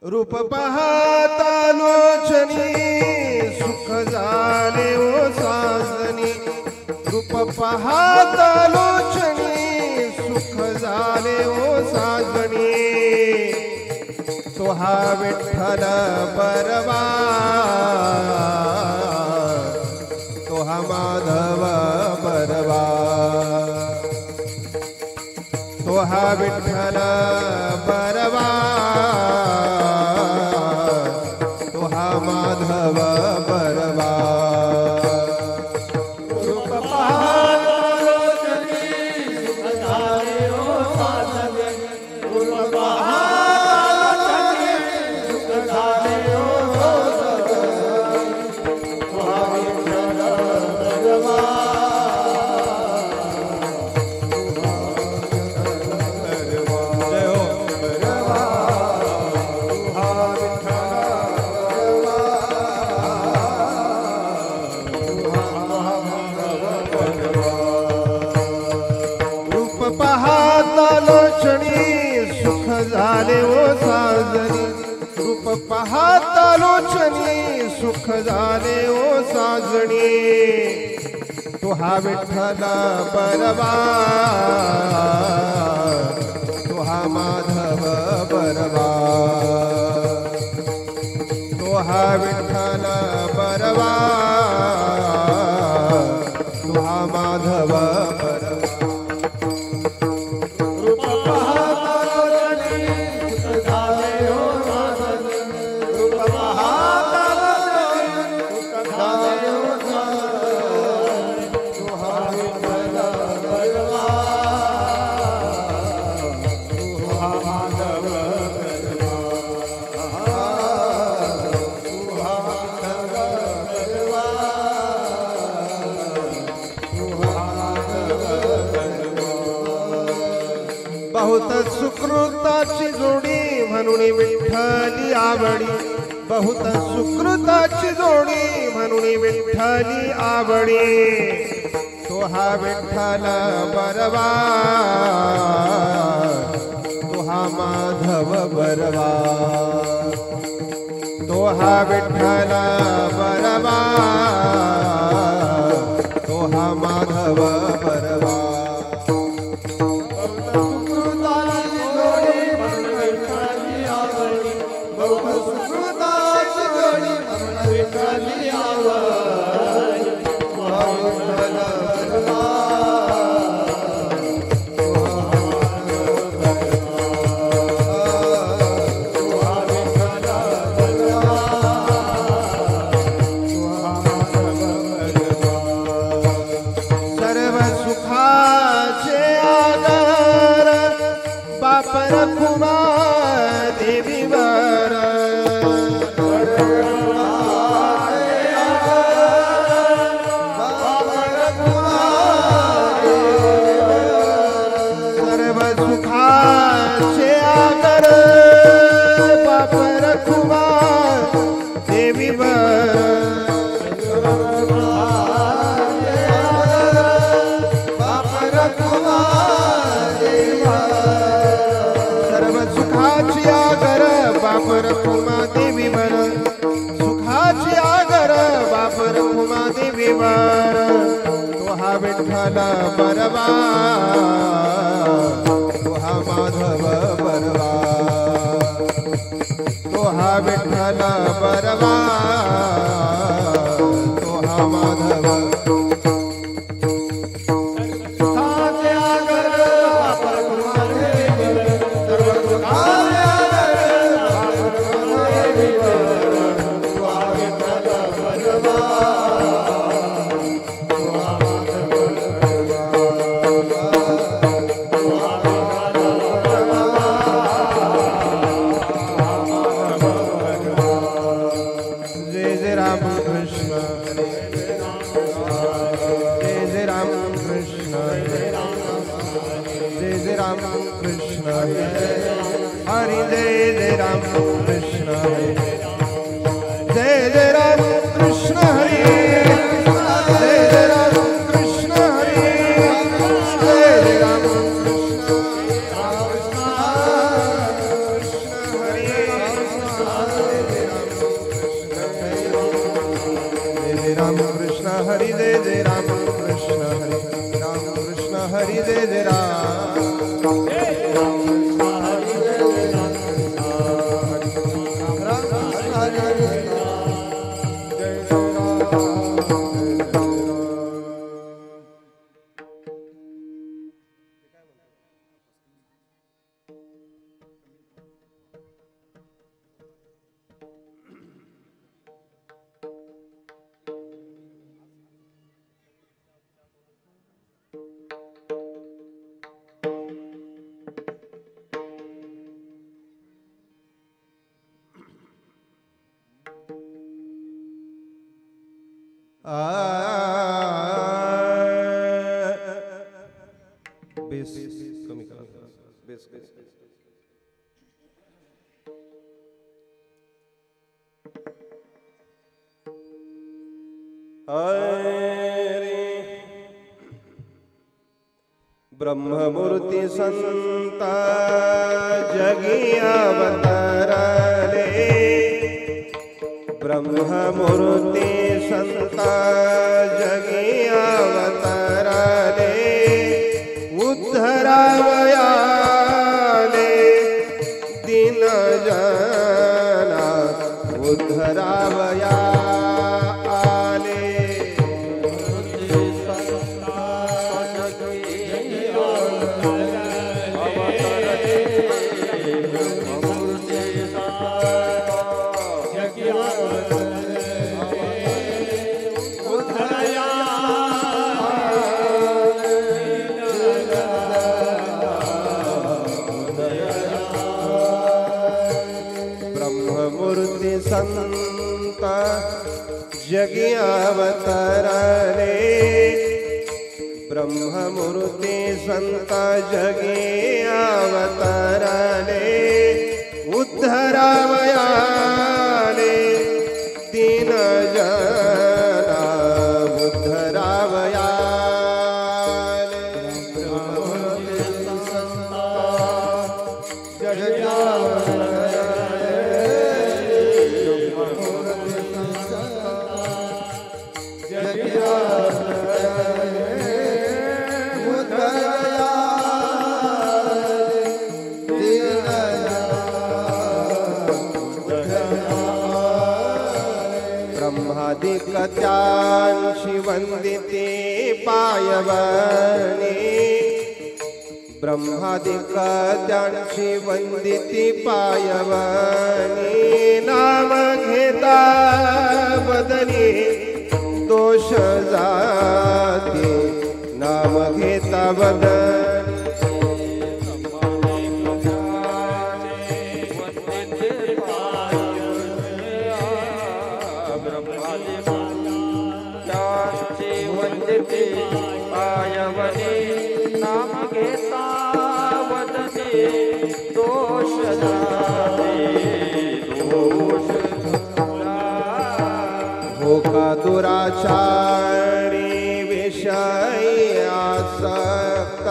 रूप पाहता लोचनी सुख झाले ओ साजनी। रूप पाहता लोचनी सुख झाले ओ साजनी। तो हा विठ्ठल बरवा तो हा माधव बरवा। तो हा विठ्ठल बरवा तो हा माधव बरवा। रूप पाहता लोचनी सुख झाले ओ साजनी। रूप पाहता लोचनी सुख झाले ओ साजनी। तो हा विठ्ठल बरवा सुख झाले ओ साजनी। रूप पाहता लोचनी सुख झाले ओ साजनी। तो हा विठ्ठल बरवा तो हा माधव बरवा। तो हा विठ्ठल बरवा तो हा माधव बरवा। बहुत सुकृताची जोडी म्हणून विठ्ठली आवडी। बहुत सुकृताची जोडी म्हणून विठ्ठली आवडी। तो हा विठ्ठल बरवा तो हा माधव बरवा। तो हा विठ्ठल बरवा तो हा माधव बरवा। रखुमा देवी वर। सर्व सुखाचे आगर बाप रखुमा देवी वर। बाप रखुमा सुखाची आगर बाप रखुमा देवी वर। सुखाची आगर बाप रखुमा देवी वर। तो हा विठ्ठल बरवा तो हा माधव बरवा। तो हा विठ्ठल बरवा तो हा माधव। राम कृष्ण हरि जय जय राम कृष्ण जय जय राम कृष्ण हरि जय जय राम कृष्ण हरि जय जय राम कृष्ण हरि जय राम कृष्ण हरि जय जय राम बेस कमी करा बेस ब्रह्ममूर्ती संत जगी अवतरले ब्रह्ममूर्ती संत जगी अवतरले उद्धरावयाले दीन जना उद्धरावया संत जगी अवतरले ब्रह्ममूर्ति संत जगी अवतरले उद्धरावयाले दीन जना उद्धरावयाले ब्रह्ममूर्ति संत जगी ब्रह्मादिकत्यांशी वंदिते पायवनी ब्रह्मादिकत्यांशी वंदिते पायवनी नाम घेता वदनी दोष जाते नाम घेता वदनी पायवने नाम घेता वदने दोष जाते दोष हो का दुराचारी विषय आसक्त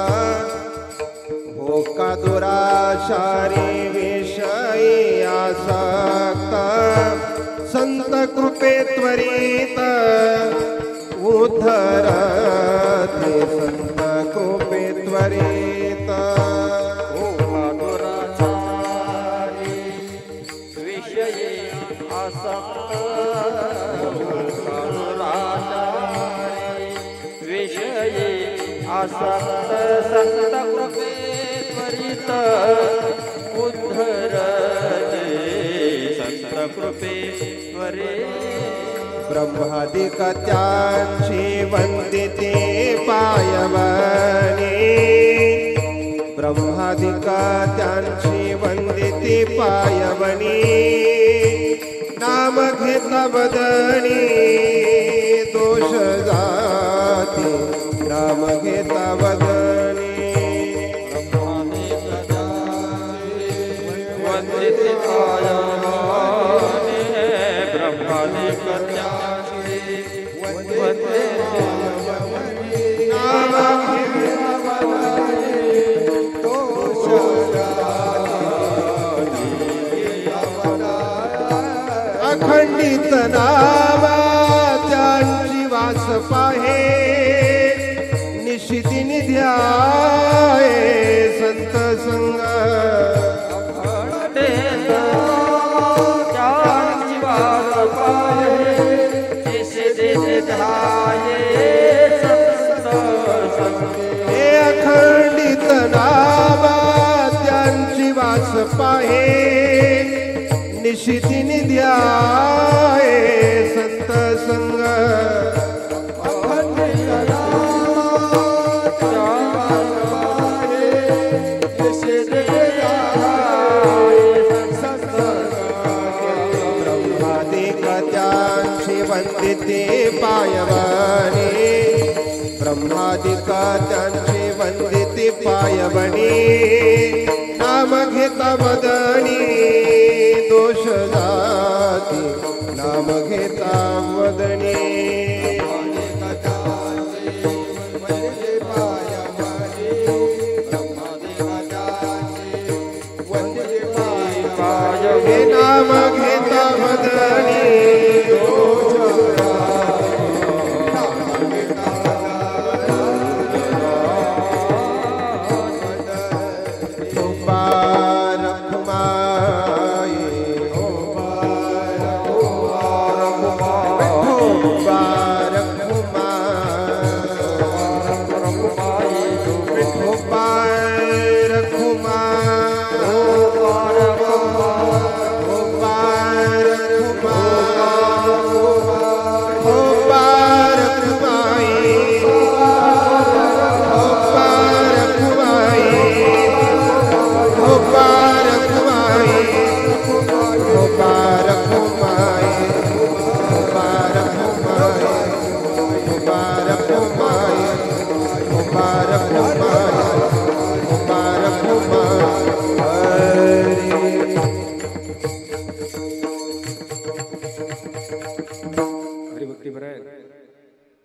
हो का दुराचारी विषय आसक्त संत कृपे त्वरित उद्धरते संत कृपे त्वरित दुराचारी विषये आसक्त दुराचारी विषये आसक्त संत कृपे त्वरित उद्धरते संत कृपे त्वरित ब्रह्मादिकत्यांशी वंदिते पायवनी ब्रह्मादिकत्यांशी वंदिते पायवनी नाम घेता वदनी दोष जाते नाम घेता वदनी वंदिते पायवनी ब्रह्मादिकत्यांशी वंदिते नाम घेता वदनी दोष अखंडित नाम त्यांची वास पाहे ध्याये संत संग हे अखंडित नामा त्यांची वास पाहे निशिदिनी ध्याये संत संग वंदिते पायवणे ब्रह्मादिका त्यांचे वंदिते पायवणे नाम घेता वदनी दोष जाती नाम घेता वदनी हे नाम घेता वदनी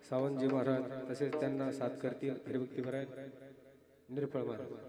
सावंतजी महाराज तसेच त्यांना साथ करतील हरिभक्ती महाराज निरफळ महाराज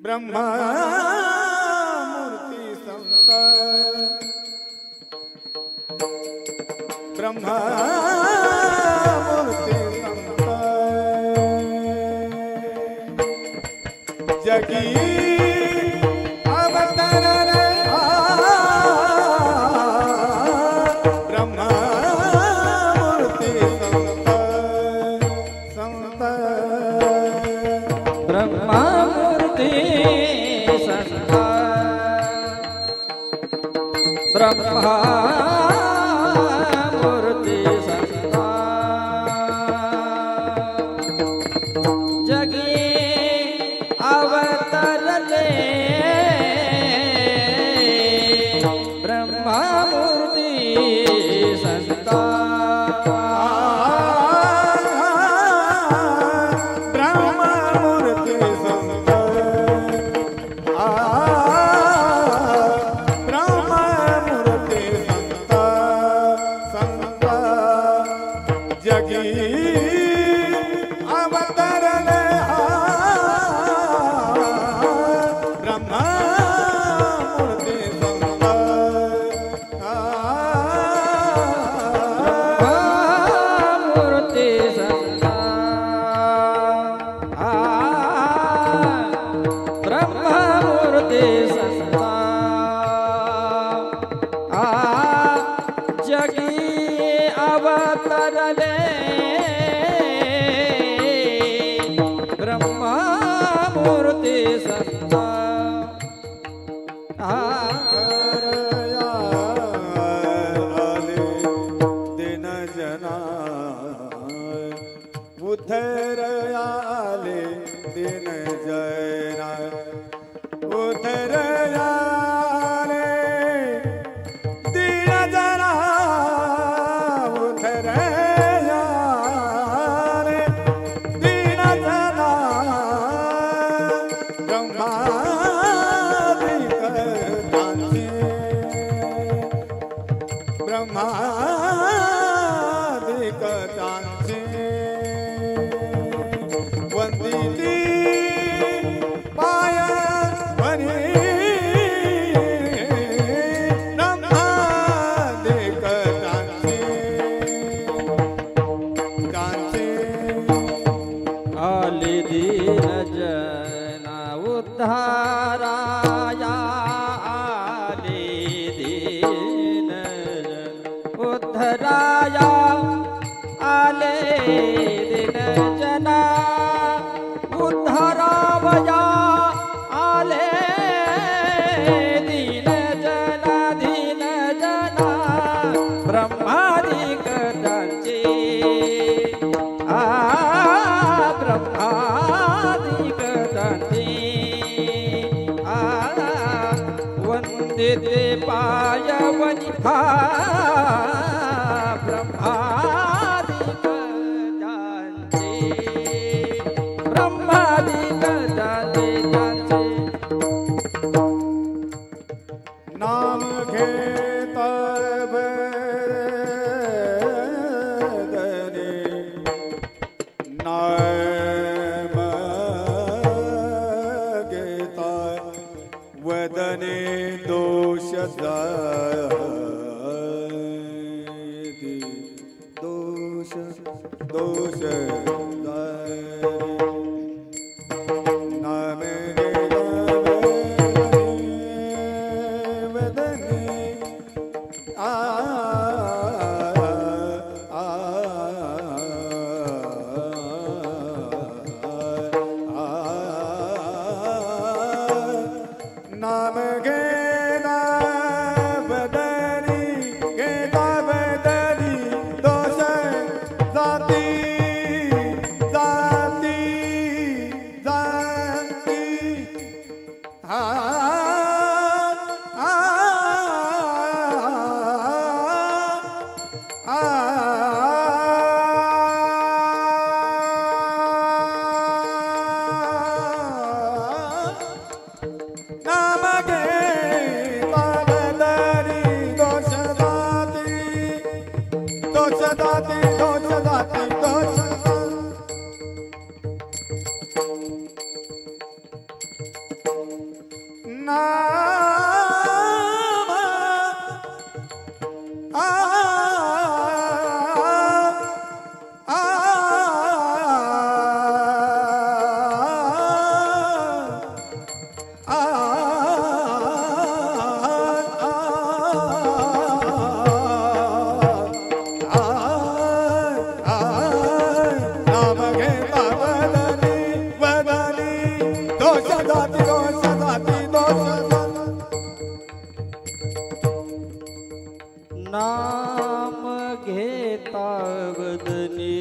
ब्रह्मा मूर्ति संत ब्रह्मा मूर्ति संत जगी अवतरण ब्रह्मा मूर्ति संत संत ब्रह्मा ब्रह्मा मूर्ति संता जगी अवतरले ब्रह्मा मूर्ति संता मूर्ती संता जगी अवतरले ब्रह्मा मूर्ती संता उधरयाले दिन जना उधरयाले दिन जना उधरयाले दिन जना ब्रह्मादिक जांचे ब्रह्मादिक जांचे वंदिली पाय बने ब्रह्मादिक जांचे जांचे आले दीन जना उद्धाराया आले दीन जन उद्धराया आले दीन जना उद्धरावया आले दीन जना ब्रह्मादिक जांचे ब्रह्मादिक जांचे वंदिते पायवनि ब्रह्मादिक जांचे ब्रह्मादिक जांचे जांचे नाम घेता बदने नाम घेता वदने दोष जाती दोष दोष नाम नाम गेदा बदरी गेदा बदरी दोष जाती जाती जाती नाम घेता बदरी दोष जाती दोष जाती दोष जाती दोष नाम घेता बदनी बदनी दोष जाती दोष जाती दोष नाम घेता वदनी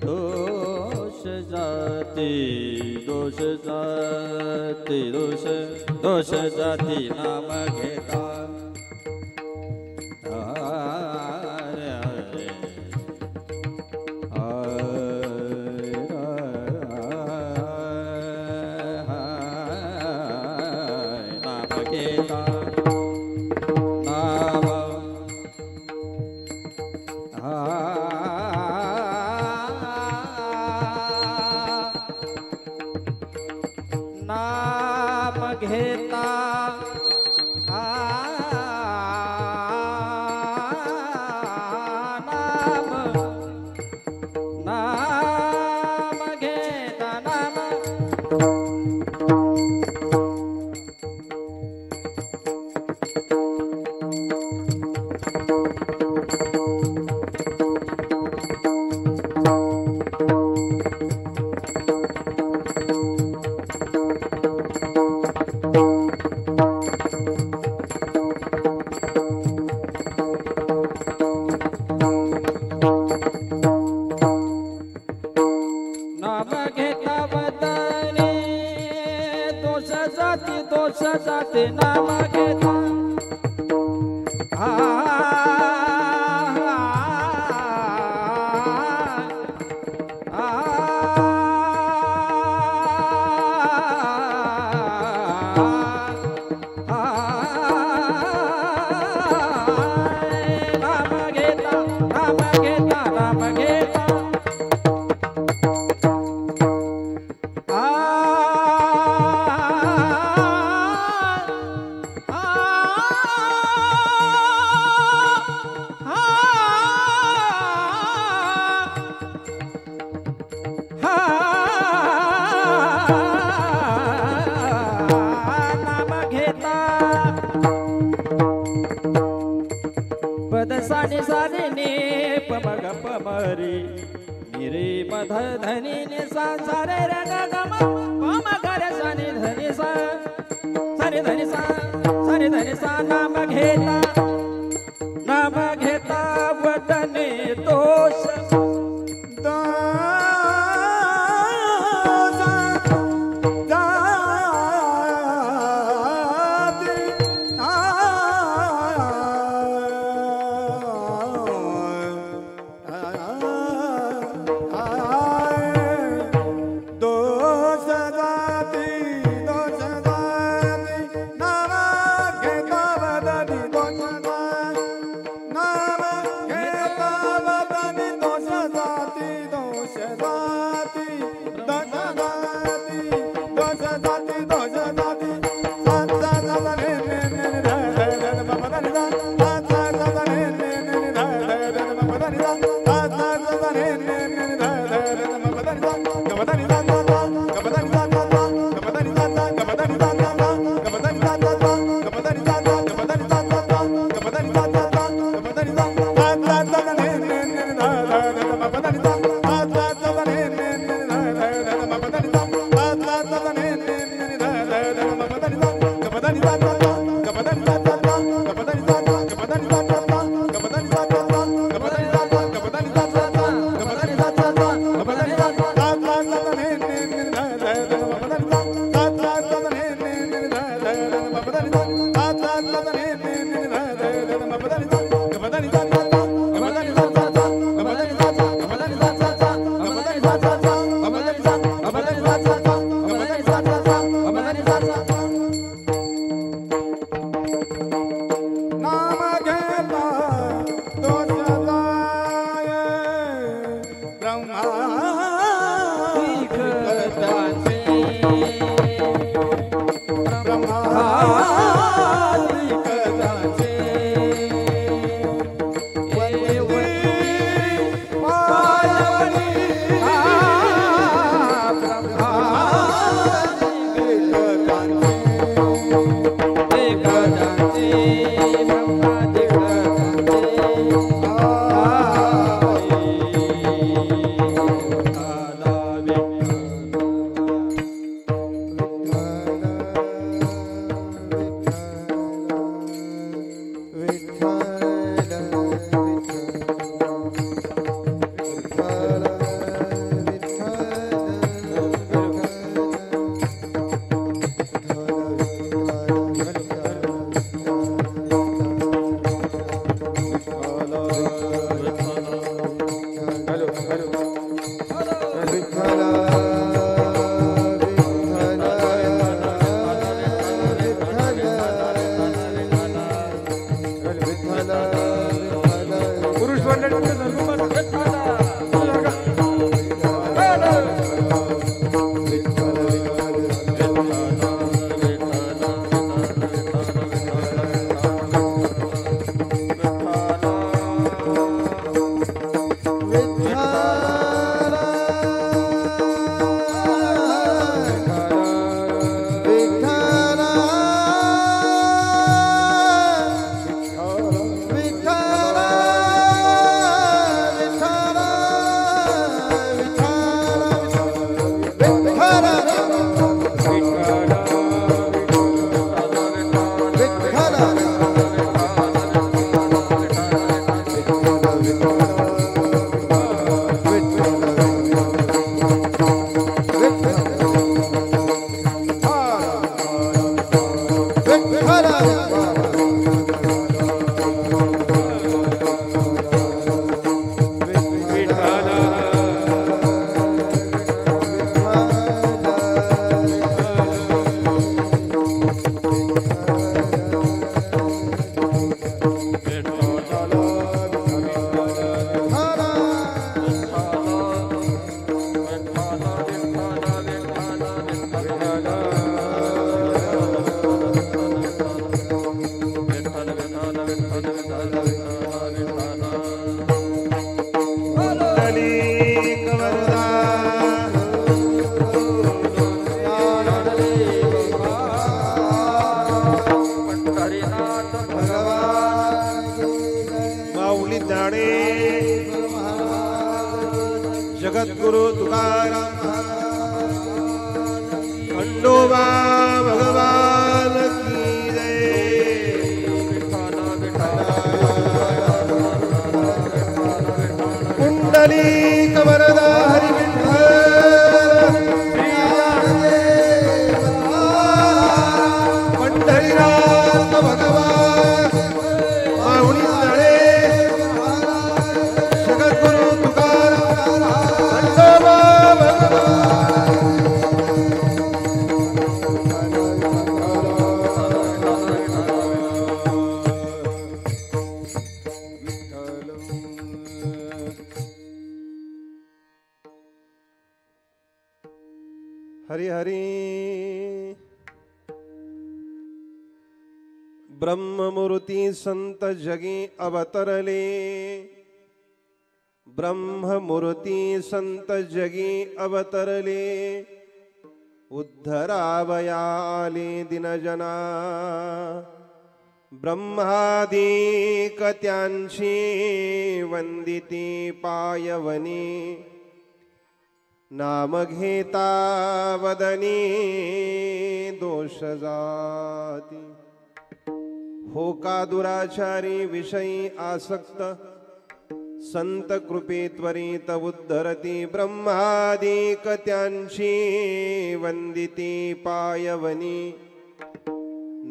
दोष जाती दोष जाती दोष जाती नाम घेता नाम घेता नाम नाम घेता नाम घेता नाम नाम घेता वदनी दोष जाती नाम घेता नाम घेता नाम घेता पद साने साने ने पमग पमरी निरे मध धनी ने सा सारे रग गम पम कर साने धनी सा सारे धनी सा सारे धनी सा नाम घेता वदने दोष सद्गुरु तुकाराम खंडोबा भगवान की जय। कुंडली कवरदा हरि पंढरीनाथ भगवान माऊली तळे जगद्गुरु तुकाराम खंडोबा हरि हरि ब्रह्ममूर्ती संत जगी अवतरले ब्रह्ममूर्ती संत जगी अवतरले उद्धरावया आले दिनजना ब्रह्मादिक त्यांची वंदिती पायवनी नाम घेता वदनी दोष जाती हो का दुराचारी विषयी आसक्त संत कृपे त्वरित उद्धरती ब्रह्मादिक त्यांची वंदिती पायवनी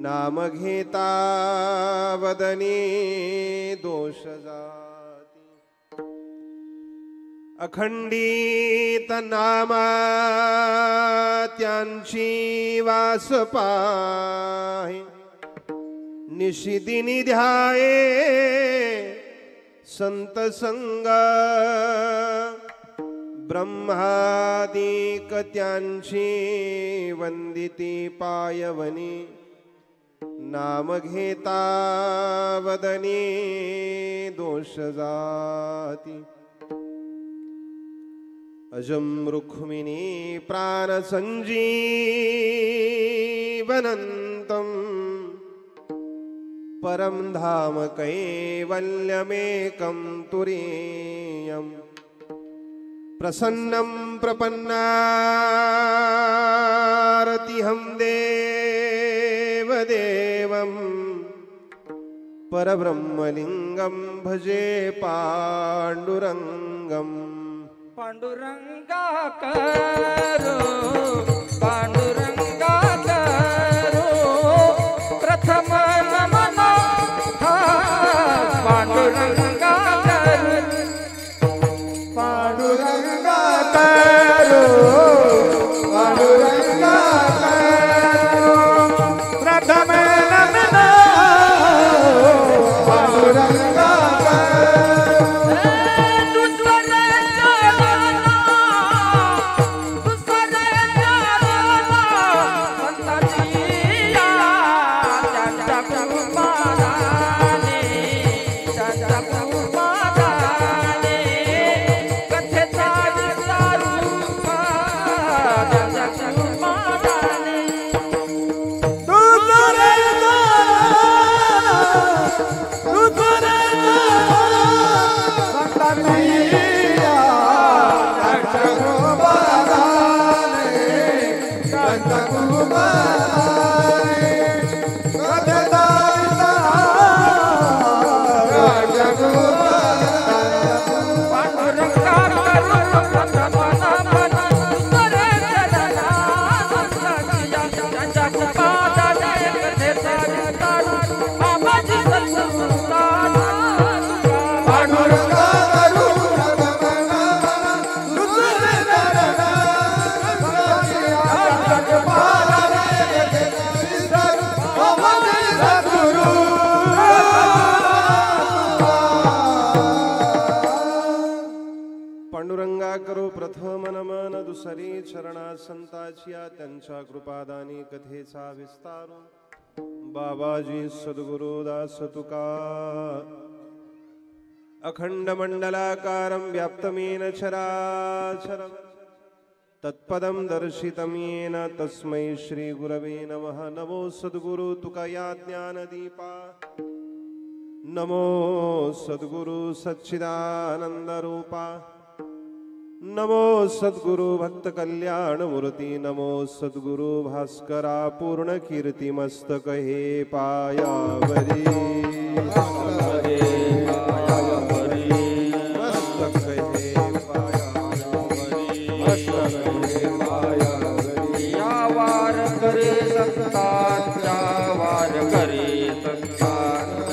नाम घेता वदनी दोष जाती अखंडित नामा त्यांची वास पाहे निशिदिनी ध्याये संत संग ब्रह्मादिक त्यांची वंदिती पायवनी नाम घेता वदनी दोष जाती अजम रुक्मिणी प्राण संजीवनंतम परम धाम कैवल्यमेकं तुरीयम् प्रसन्नं प्रपन्नारतिहं देवदेवं परब्रह्मलिंगं भजे पांडुरंगम् पांडुरंगा करो पांडुरंगा करो प्रथम नमन पांडुरंगा करो पांडुरंगा करो पांडुरंगा करो प्रथम नमन पांडुरंगा दुसरी चरणा संताचिया त्यांच्या कृपादानी कथेचा विस्तार बाबाजी सद्गुरु दास तुका अखंड मंडलाकारं व्याप्तमेन चराचरं तत्पदं दर्शितं येन तस्मै श्री गुरवे नमः। नमो सद्गुरु तुकया ज्ञानदीपा नमो सद्गुरु सच्चिदानंद रूपा नमो सद्गुरु भक्त कल्याण मूर्ती नमो सद्गुरु भास्करा पूर्ण कीर्ती मस्तक हे पायावरी मस्तक हे पायावरी या वार करे संतांच्या वार करे संतांच्या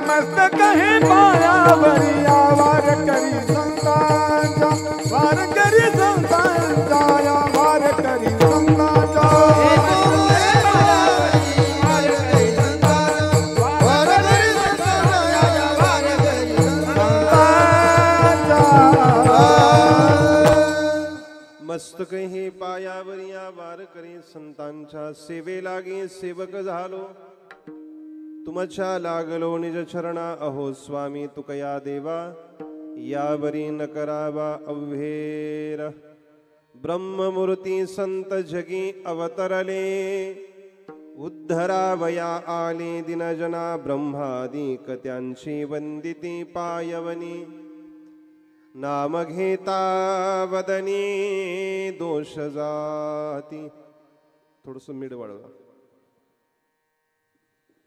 मस्तक हे पायावरी या वार करी संतांच्या वार करी संतांच्या या वार करी संतांच्या मस्तक हे पायावरी या वार करी संतांच्या सेवे लागे सेवक झालो तुमच्या लागलो निज चरणा अहो स्वामी तुकया देवा यावरी न करावा अव्हेर ब्रह्ममूर्ती संत जगी अवतरले उद्धरावया आले दिनजना ब्रह्मादिक त्यांची वंदिती पायवनी नाम घेता वदनी दोष जाती थोडस मीड वाढवा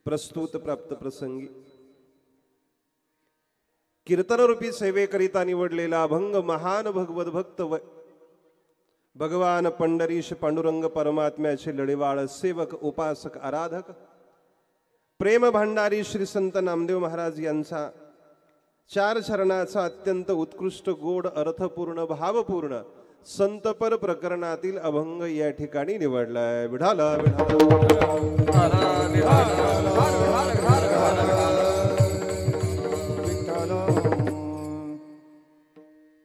प्रस्तुत प्राप्त प्रसंगी कीर्तनरूपी सेवेकरिता निवडलेला अभंग महान भगवत भक्त भगवान पंढरीश पांडुरंग परमात्म्याचे लढेवाळ सेवक उपासक आराधक प्रेम भांडारी श्री संत नामदेव महाराज यांचा 4 चरणाचा अत्यंत उत्कृष्ट गोड अर्थपूर्ण भावपूर्ण संतपर प्रकरणातील अभंग या ठिकाणी निवडलाय विठाला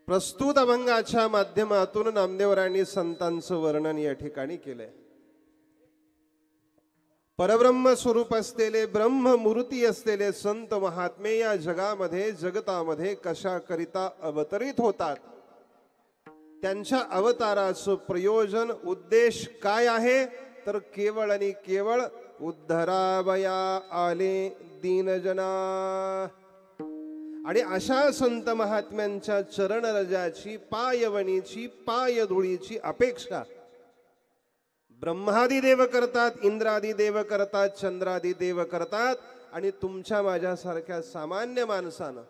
प्रस्तुत अभंगाच्या माध्यमातून नामदेवरायांनी संतांचं वर्णन या ठिकाणी केलंय परब्रह्म स्वरूप असलेले ब्रह्ममूर्ती असलेले संत महात्मे या जगामध्ये जगतामध्ये कशाकरिता अवतरित होतात त्यांच्या अवताराचं प्रयोजन उद्देश काय आहे तर केवळ आणि केवळ उद्धरावया आले दीनजना आणि अशा संत महात्म्यांच्या चरणरजाची पायवणीची पायधुळीची अपेक्षा ब्रह्मादी देव करतात इंद्रादी देव करतात चंद्रादी देव करतात आणि तुमच्या माझ्यासारख्या सामान्य माणसानं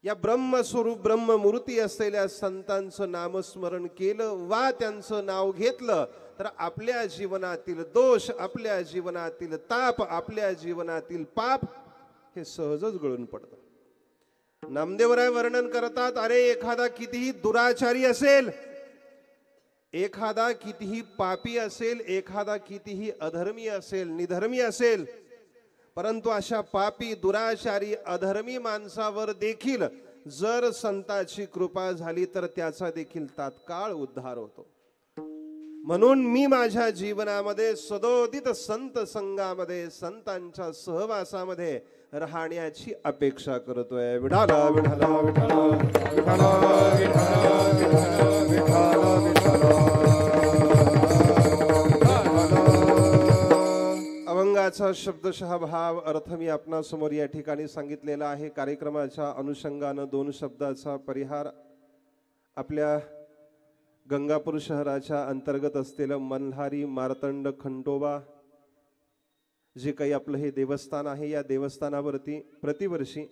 या ब्रह्मस्वरूप ब्रह्ममूर्ती असलेल्या संतांचं नामस्मरण केलं वा त्यांचं नाव घेतलं तर आपल्या जीवनातील दोष आपल्या जीवनातील ताप आपल्या जीवनातील पाप हे सहजच गळून पडतं नामदेवराय वर्णन करतात अरे एखादा कितीही दुराचारी असेल एखादा कितीही पापी असेल एखादा कितीही अधर्मी असेल निधर्मी असेल परंतु अशा पापी दुराचारी अधर्मी माणसावर देखील जर संताची कृपा झाली तर त्याचा देखील तात्काळ उद्धार होतो म्हणून मी माझ्या जीवनामध्ये सदोदित संत संघामध्ये संतांच्या सहवासामध्ये राहण्याची अपेक्षा करतोय विठाला विठाला विठाला विठाला विठाला अभंगाचा शब्दशः भाव अर्थ मी आपणासमोर या ठिकाणी सांगितलेला आहे कार्यक्रमाच्या अनुषंगानं 2 शब्दाचा परिहार आपल्या गंगापूर शहराच्या अंतर्गत असलेलं मल्हारी मार्तंड खंडोबा जे काही आपलं हे देवस्थान आहे या देवस्थानावरती प्रतिवर्षी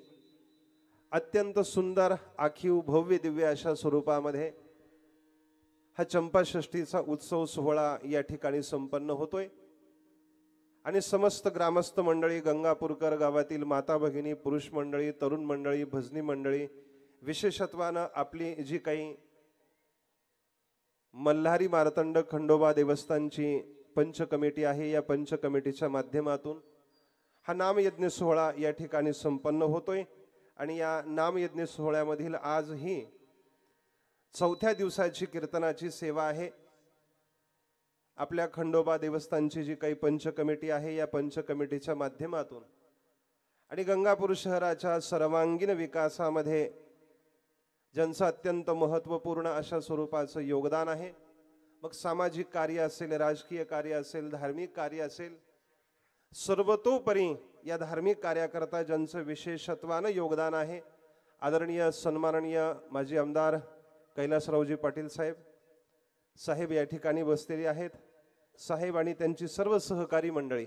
अत्यंत सुंदर आखीव भव्य दिव्य अशा स्वरूपामध्ये हा चंपाषष्ठीचा उत्सव सोहळा या ठिकाणी संपन्न होतोय आणि समस्त ग्रामस्थ मंडळी गंगापूरकर गावातील माता भगिनी पुरुष मंडळी तरुण मंडळी भजनी मंडळी विशेषत्वानं आपली जी काही मल्हारी मार्तंड खंडोबा देवस्थानची पंच कमिटी आहे या पंच कमिटीच्या माध्यमातून हा नामयज्ञ सोहळा या ठिकाणी संपन्न होतोय आणि या नामयज्ञ सोहळ्यामधील आज ही 4थ्या दिवसाची कीर्तनाची सेवा आहे आपल्या खंडोबा देवस्थानची जी काही पंच कमिटी आहे या पंच कमिटीच्या माध्यमातून आणि गंगापूर शहराच्या सर्वांगीण विकासामध्ये ज्यांचं अत्यंत महत्त्वपूर्ण अशा स्वरूपाचं योगदान आहे मग सामाजिक कार्य असेल, राजकीय कार्य असेल, धार्मिक कार्य असेल, सर्वतोपरी या धार्मिक कार्याकरता ज्यांचं विशेषत्वानं योगदान आहे, आदरणीय सन्माननीय माजी आमदार कैलासरावजी पाटील साहेब या ठिकाणी बसलेले आहेत. साहेब आणि त्यांची सर्व सहकारी मंडळी,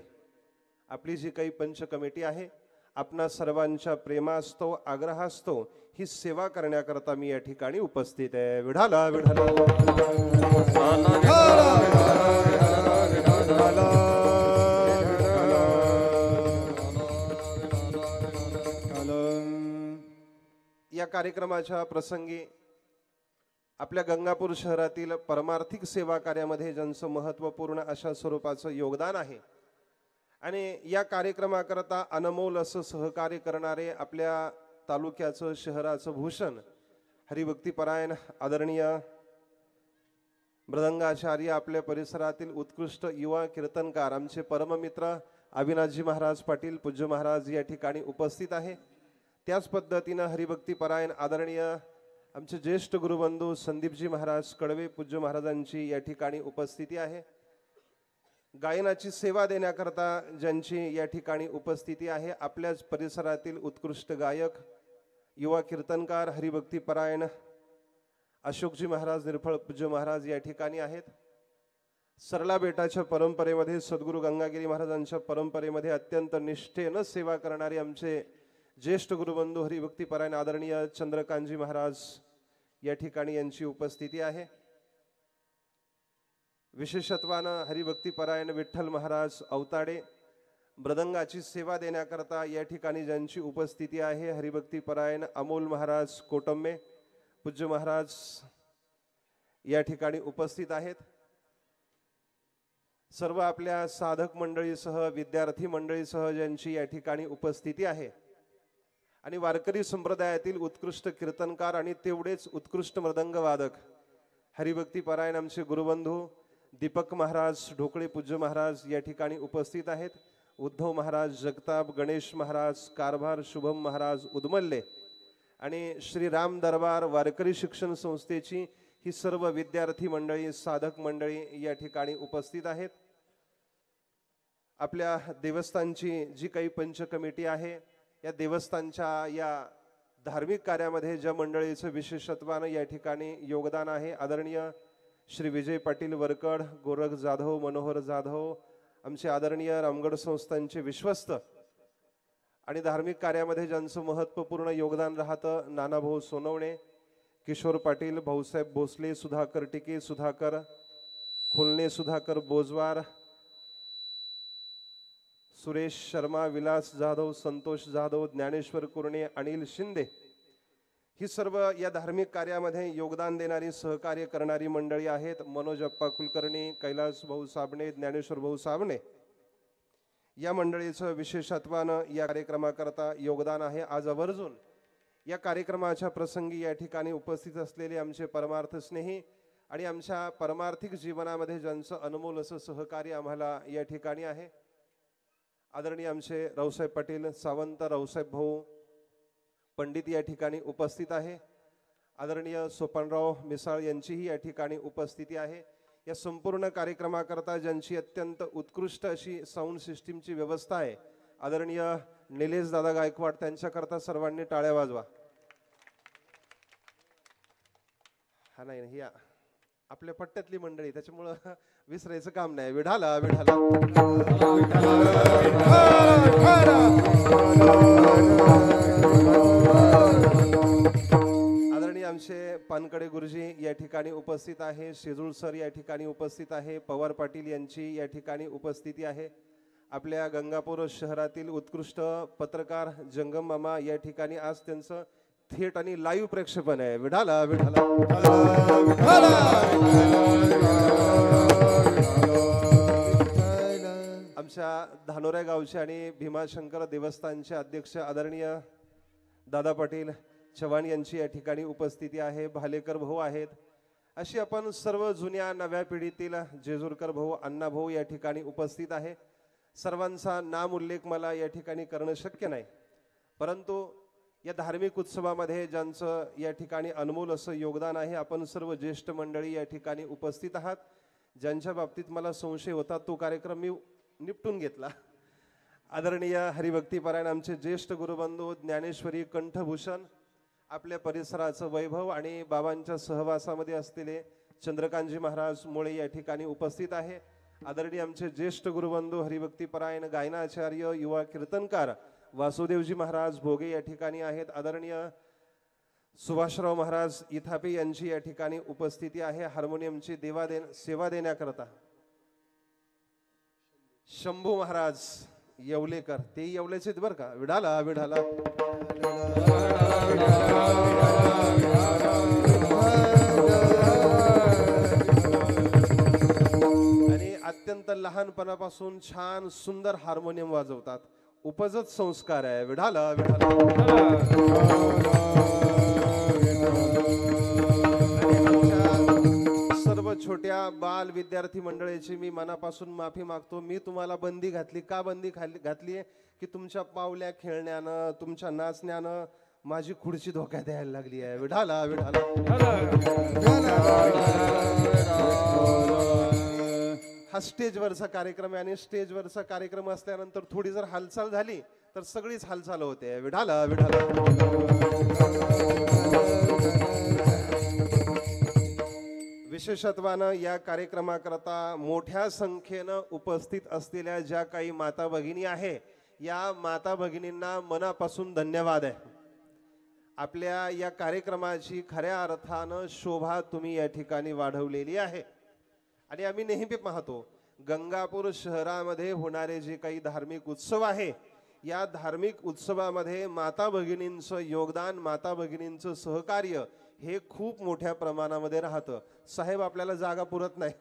आपली जी काही पंच कमिटी आहे, आपणा सर्वांच्या प्रेमास्तव आग्रहास्तव ही सेवा करण्याकरता मी या ठिकाणी उपस्थित आहे. विढाला विढाला या कार्यक्रमाच्या प्रसंगी आपल्या गंगापूर शहरातील परमार्थिक सेवा कार्यामध्ये ज्यांचं महत्त्वपूर्ण अशा स्वरूपाचं योगदान आहे आणि या कार्यक्रमाकरता अनमोल असं सहकार्य करणारे आपल्या तालुक्याचं शहराचं भूषण हरिभक्तीपरायण आदरणीय मृदंगाचार्य, आपल्या परिसरातील उत्कृष्ट युवा कीर्तनकार आमचे परममित्र अविनाशजी महाराज पाटील पूज्य महाराज या ठिकाणी उपस्थित आहे. त्याच पद्धतीनं हरिभक्तीपरायण आदरणीय आमचे ज्येष्ठ गुरुबंधू संदीपजी महाराज कडवे पूज्य महाराजांची या ठिकाणी उपस्थिती आहे. गायनाची सेवा देण्याकरता ज्यांची या ठिकाणी उपस्थिती आहे, आपल्याच परिसरातील उत्कृष्ट गायक युवा कीर्तनकार हरिभक्तीपरायण अशोकजी महाराज निर्फळ पूज्य महाराज या ठिकाणी आहेत. सरला बेटाच्या परंपरेमध्ये सद्गुरू गंगागिरी महाराजांच्या परंपरेमध्ये अत्यंत निष्ठेनं सेवा करणारे आमचे ज्येष्ठ गुरुबंधू हरिभक्तीपरायण आदरणीय चंद्रकांतजी महाराज या ठिकाणी यांची उपस्थिती आहे. विशेषत्वानं हरिभक्तीपरायण विठ्ठल महाराज अवताडे मृदंगाची सेवा देण्याकरता या ठिकाणी ज्यांची उपस्थिती आहे, हरिभक्तीपरायण अमोल महाराज कोटंबे पूज्य महाराज या ठिकाणी उपस्थित आहेत. सर्व आपल्या साधक मंडळीसह विद्यार्थी मंडळीसह ज्यांची या ठिकाणी उपस्थिती आहे आणि वारकरी संप्रदायातील उत्कृष्ट कीर्तनकार आणि तेवढेच उत्कृष्ट मृदंग वादक हरिभक्तीपरायण आमचे गुरुबंधू दीपक महाराज ढोकळे पूज्य महाराज या ठिकाणी उपस्थित आहेत. उद्धव महाराज जगताप, गणेश महाराज कारभार, शुभम महाराज उदमल्ले आणि श्री राम दरबार वारकरी शिक्षण संस्थेची ही सर्व विद्यार्थी मंडळी साधक मंडळी या ठिकाणी उपस्थित आहेत. आपल्या देवस्थानची जी काही पंच कमिटी आहे, या देवस्थानच्या या धार्मिक कार्यामध्ये ज्या मंडळीचं विशेषत्वानं या ठिकाणी योगदान आहे, आदरणीय श्री विजय पाटील वरकड, गोरख जाधव, मनोहर जाधव, आमचे आदरणीय रामगड संस्थांचे विश्वस्त आणि धार्मिक कार्यामध्ये ज्यांचं महत्त्वपूर्ण योगदान राहतं, नानाभाऊ सोनवणे, किशोर पाटील, भाऊसाहेब भोसले, सुधाकर टिके, सुधाकर खुलणे, सुधाकर बोजवार, सुरेश शर्मा, विलास जाधव, संतोष जाधव, ज्ञानेश्वर कुरणे, अनिल शिंदे ही सर्व या धार्मिक कार्यामध्ये योगदान देणारी सहकार्य करणारी मंडळी आहेत. मनोज अप्पा कुलकर्णी, कैलास भाऊ साबणे, ज्ञानेश्वर भाऊ साबणे या मंडळीचं विशेषत्वानं या कार्यक्रमाकरता योगदान आहे. आज आवर्जून या कार्यक्रमाच्या प्रसंगी या ठिकाणी उपस्थित असलेले आमचे परमार्थ स्नेही आणि आमच्या परमार्थिक जीवनामध्ये ज्यांचं अनमोल असं सहकार्य आम्हाला या ठिकाणी आहे, आदरणीय आमचे रावसाहेब पाटील सावंत, रावसाहेब भाऊ पंडित या ठिकाणी उपस्थित आहे. आदरणीय सोपानराव मिसाळ यांचीही या ठिकाणी उपस्थिती आहे. या संपूर्ण कार्यक्रमाकरता ज्यांची अत्यंत उत्कृष्ट अशी साऊंड सिस्टीमची व्यवस्था आहे, आदरणीय निलेश दादा गायकवाड, त्यांच्याकरता सर्वांनी टाळ्या वाजवा. हा नाही, ही आपल्या पट्ट्यातली मंडळी, त्याच्यामुळं विसरायचं काम नाही. विढाला विढाला आदरणीय आमचे पानकडे गुरुजी या ठिकाणी उपस्थित आहे, शेजूळ सर या ठिकाणी उपस्थित आहे, पवार पाटील यांची या ठिकाणी उपस्थिती आहे. आपल्या गंगापूर शहरातील उत्कृष्ट पत्रकार जंगम मामा या ठिकाणी आज त्यांचं थेट आणि लाईव्ह प्रेक्षेपण आहे. विढाला विढाला आमच्या धानोरा गावचे आणि भीमाशंकर देवस्थानचे अध्यक्ष आदरणीय दादा पाटील चव्हाण यांची या ठिकाणी उपस्थिती आहे. भालेकर भाऊ आहेत. अशी आपण सर्व जुन्या नव्या पिढीतील जेजूरकर भाऊ, अण्णा भाऊ या ठिकाणी उपस्थित आहे. सर्वांचा नाम उल्लेख मला या ठिकाणी करणं शक्य नाही, परंतु या धार्मिक उत्सवामध्ये ज्यांचं या ठिकाणी अनमोल असं योगदान आहे, आपण सर्व ज्येष्ठ मंडळी या ठिकाणी उपस्थित आहात. ज्यांच्या बाबतीत मला संशय होता तो कार्यक्रम मी निपटून घेतला. आदरणीय हरिभक्तीपरायण आमचे ज्येष्ठ गुरुबंधू ज्ञानेश्वरी कंठभूषण, आपल्या परिसराचं वैभव आणि बाबांच्या सहवासामध्ये असलेले चंद्रकांतजी महाराज मुळे या ठिकाणी उपस्थित आहे. आदरणीय आमचे ज्येष्ठ गुरुबंधू हरिभक्तीपरायण गायनाचार्य युवा कीर्तनकार वासुदेवजी महाराज भोगे या ठिकाणी आहेत. आदरणीय सुभाषराव महाराज इथापे यांची या ठिकाणी उपस्थिती आहे. हार्मोनियमची सेवा देण्याकरता शंभू महाराज येवलेकर, ते येवलेचे बरं का, विढाला विढाला. आणि अत्यंत लहानपणापासून छान सुंदर हार्मोनियम वाजवतात. उपजत संस्कार आहे. विढाला विढाला. सर्व छोट्या बाल विद्यार्थी मंडळीची मी मनापासून माफी मागतो. मी तुम्हाला बंदी घातली का? बंदी घातली की तुमच्या पावल्या खेळण्यानं, तुमच्या नाचण्यानं माझी खुर्ची धोक्यात यायला लागली आहे. विढाला विढाला. हा स्टेजवरचा कार्यक्रम आहे आणि स्टेजवरचा कार्यक्रम असल्यानंतर थोडी जर हालचाल झाली तर सगळीच हालचाल होते. विढाला विढाला. विशेषत्वानं या कार्यक्रमाकरता मोठ्या संख्येनं उपस्थित असलेल्या ज्या काही माता भगिनी आहे, या माता भगिनींना मनापासून धन्यवाद आहे. आपल्या या कार्यक्रमाची खऱ्या अर्थानं शोभा तुम्ही या ठिकाणी वाढवलेली आहे. आणि आम्ही नेहमी पाहतो गंगापूर शहरामध्ये होणारे जे काही धार्मिक उत्सव आहे, या धार्मिक उत्सवामध्ये माता भगिनींचं योगदान, माता भगिनींचं सहकार्य हे खूप मोठ्या प्रमाणामध्ये राहतं. साहेब आपल्याला जागा पुरत नाही,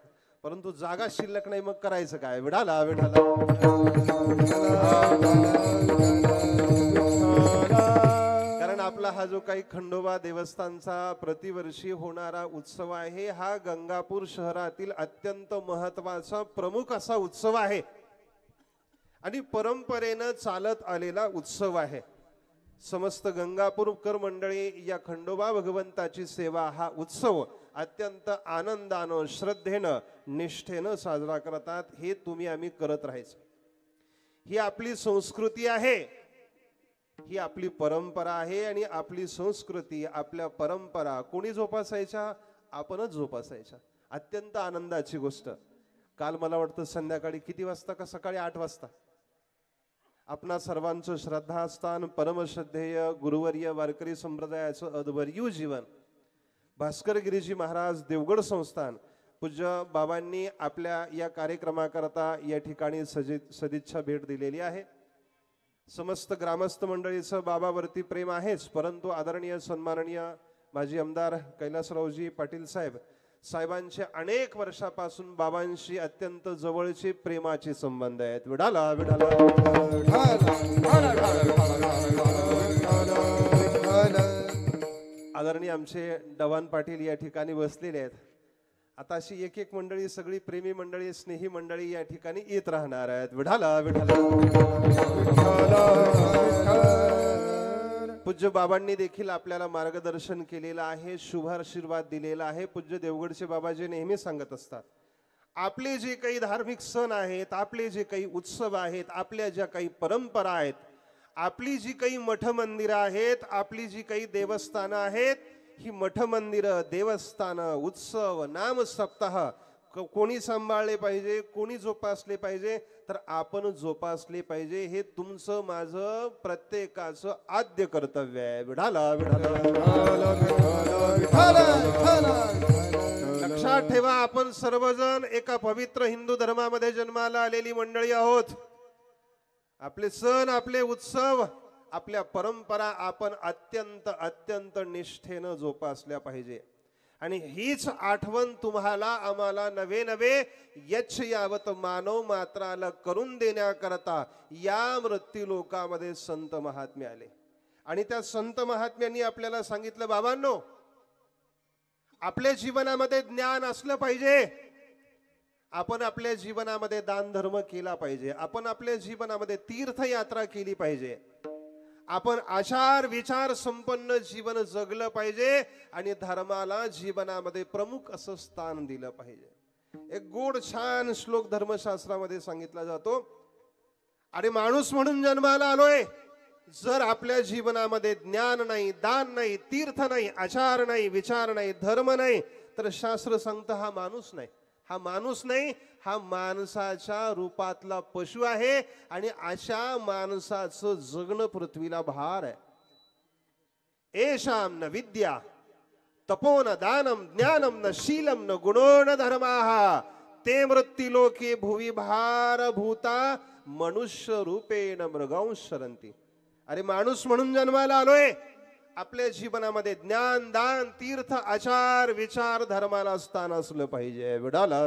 परंतु जागा शिल्लक नाही, मग करायचं काय? विढाला विढाला. कारण आपला हा जो काही खंडोबा देवस्थानचा प्रतिवर्षी होणारा उत्सव आहे, हा गंगापूर शहरातील अत्यंत महत्वाचा प्रमुख असा उत्सव आहे आणि परंपरेनं चालत आलेला उत्सव आहे. समस्त गंगापूरकर मंडळी या खंडोबा भगवंताची सेवा, हा उत्सव अत्यंत आनंदानं, श्रद्धेनं, निष्ठेनं साजरा करतात. हे तुम्ही आम्ही करत राहायचं. ही आपली संस्कृती आहे, ही आपली परंपरा आहे आणि आपली संस्कृती, आपल्या परंपरा कोणी जोपासायच्या? आपणच जोपासायच्या. अत्यंत आनंदाची गोष्ट. काल मला वाटतं संध्याकाळी किती वाजता का सकाळी 8 वाजता आपणा सर्वांचं श्रद्धास्थान, परमश्रद्धेय गुरुवर्य वारकरी संप्रदायाचं अद्भर्यू जीवन भास्कर गिरीजी महाराज देवगड संस्थान पूज्य बाबांनी आपल्या या कार्यक्रमाकरता या ठिकाणी सदिच्छा भेट दिलेली आहे. समस्त ग्रामस्थ मंडळीचं बाबावरती प्रेम आहेच, परंतु आदरणीय सन्माननीय माजी आमदार कैलासरावजी पाटील साहेबांचे अनेक वर्षापासून बाबांशी अत्यंत जवळचे प्रेमाचे संबंध आहेत. विढाला विढाला. आदरणीय आमचे डवान पाटील या ठिकाणी बसलेले आहेत. आता अशी एक एक मंडळी, सगळी प्रेमी मंडळी, स्नेही मंडळी या ठिकाणी येत राहणार आहेत. विढाला विढाला. पूज्य बाबांनी देखील आपल्याला मार्गदर्शन केलेलं आहे, शुभ आशीर्वाद दिलेला आहे. पूज्य देवगडचे बाबाजी नेहमी सांगत असतात, आपले जे काही धार्मिक सण आहेत, आपले जे काही उत्सव आहेत, आपल्या ज्या काही परंपरा आहेत, आपली जी काही मठ मंदिरं आहेत, आपली जी काही देवस्थानं आहेत, ही मठ मंदिरं, देवस्थानं, उत्सव, नाम सप्ताह कोणी सांभाळले पाहिजे, कोणी जोपासले पाहिजे? तर आपण जोपासले पाहिजे. हे तुमचं माझं प्रत्येकाचं आद्य कर्तव्य आहे. विढाला विढाला. लक्षात ठेवा, आपण सर्वजण एका पवित्र हिंदू धर्मामध्ये जन्माला आलेली मंडळी आहोत. आपले सण, आपले उत्सव, आपल्या परंपरा आपण अत्यंत अत्यंत निष्ठेनं जोपासल्या पाहिजे. आणि हीच आठवण तुम्हाला आम्हाला नवे नवे यच्छ यावत मानव मात्राला करून देण्याकरता या मृत्यू लोकामध्ये संत महात्मे आले. आणि त्या संत महात्म्यांनी आपल्याला सांगितलं, बाबांनो, आपल्या जीवनामध्ये ज्ञान असलं पाहिजे, आपण आपल्या जीवनामध्ये दान धर्म केला पाहिजे, आपण आपल्या जीवनामध्ये तीर्थयात्रा केली पाहिजे, आपण आचार विचार संपन्न जीवन जगलं पाहिजे आणि धर्माला जीवनामध्ये प्रमुख असं स्थान दिलं पाहिजे. एक गोड छान श्लोक धर्मशास्त्रामध्ये सांगितला जातो. अरे माणूस म्हणून जन्माला आलोय, जर आपल्या जीवनामध्ये ज्ञान नाही, दान नाही, तीर्थ नाही, आचार नाही, विचार नाही, धर्म नाही, तर शास्त्र सांगतं हा माणूस नाही. हा माणूस नाही, हा माणसाच्या रूपातला पशु आहे. आणि अशा माणसाचं जगणं पृथ्वीला भार आहे. एषाम न विद्या तपो न दानम ज्ञानम न शीलम न गुणो न धर्माः ते मृत्युलोके भुवि भारभूता मनुष्य रूपेण मृगांश शरंती. अरे माणूस म्हणून जन्माला आलोय, आपल्या जीवनामध्ये ज्ञान दान तीर्थ आचार विचार धर्माला स्थान असलं पाहिजे. विडाला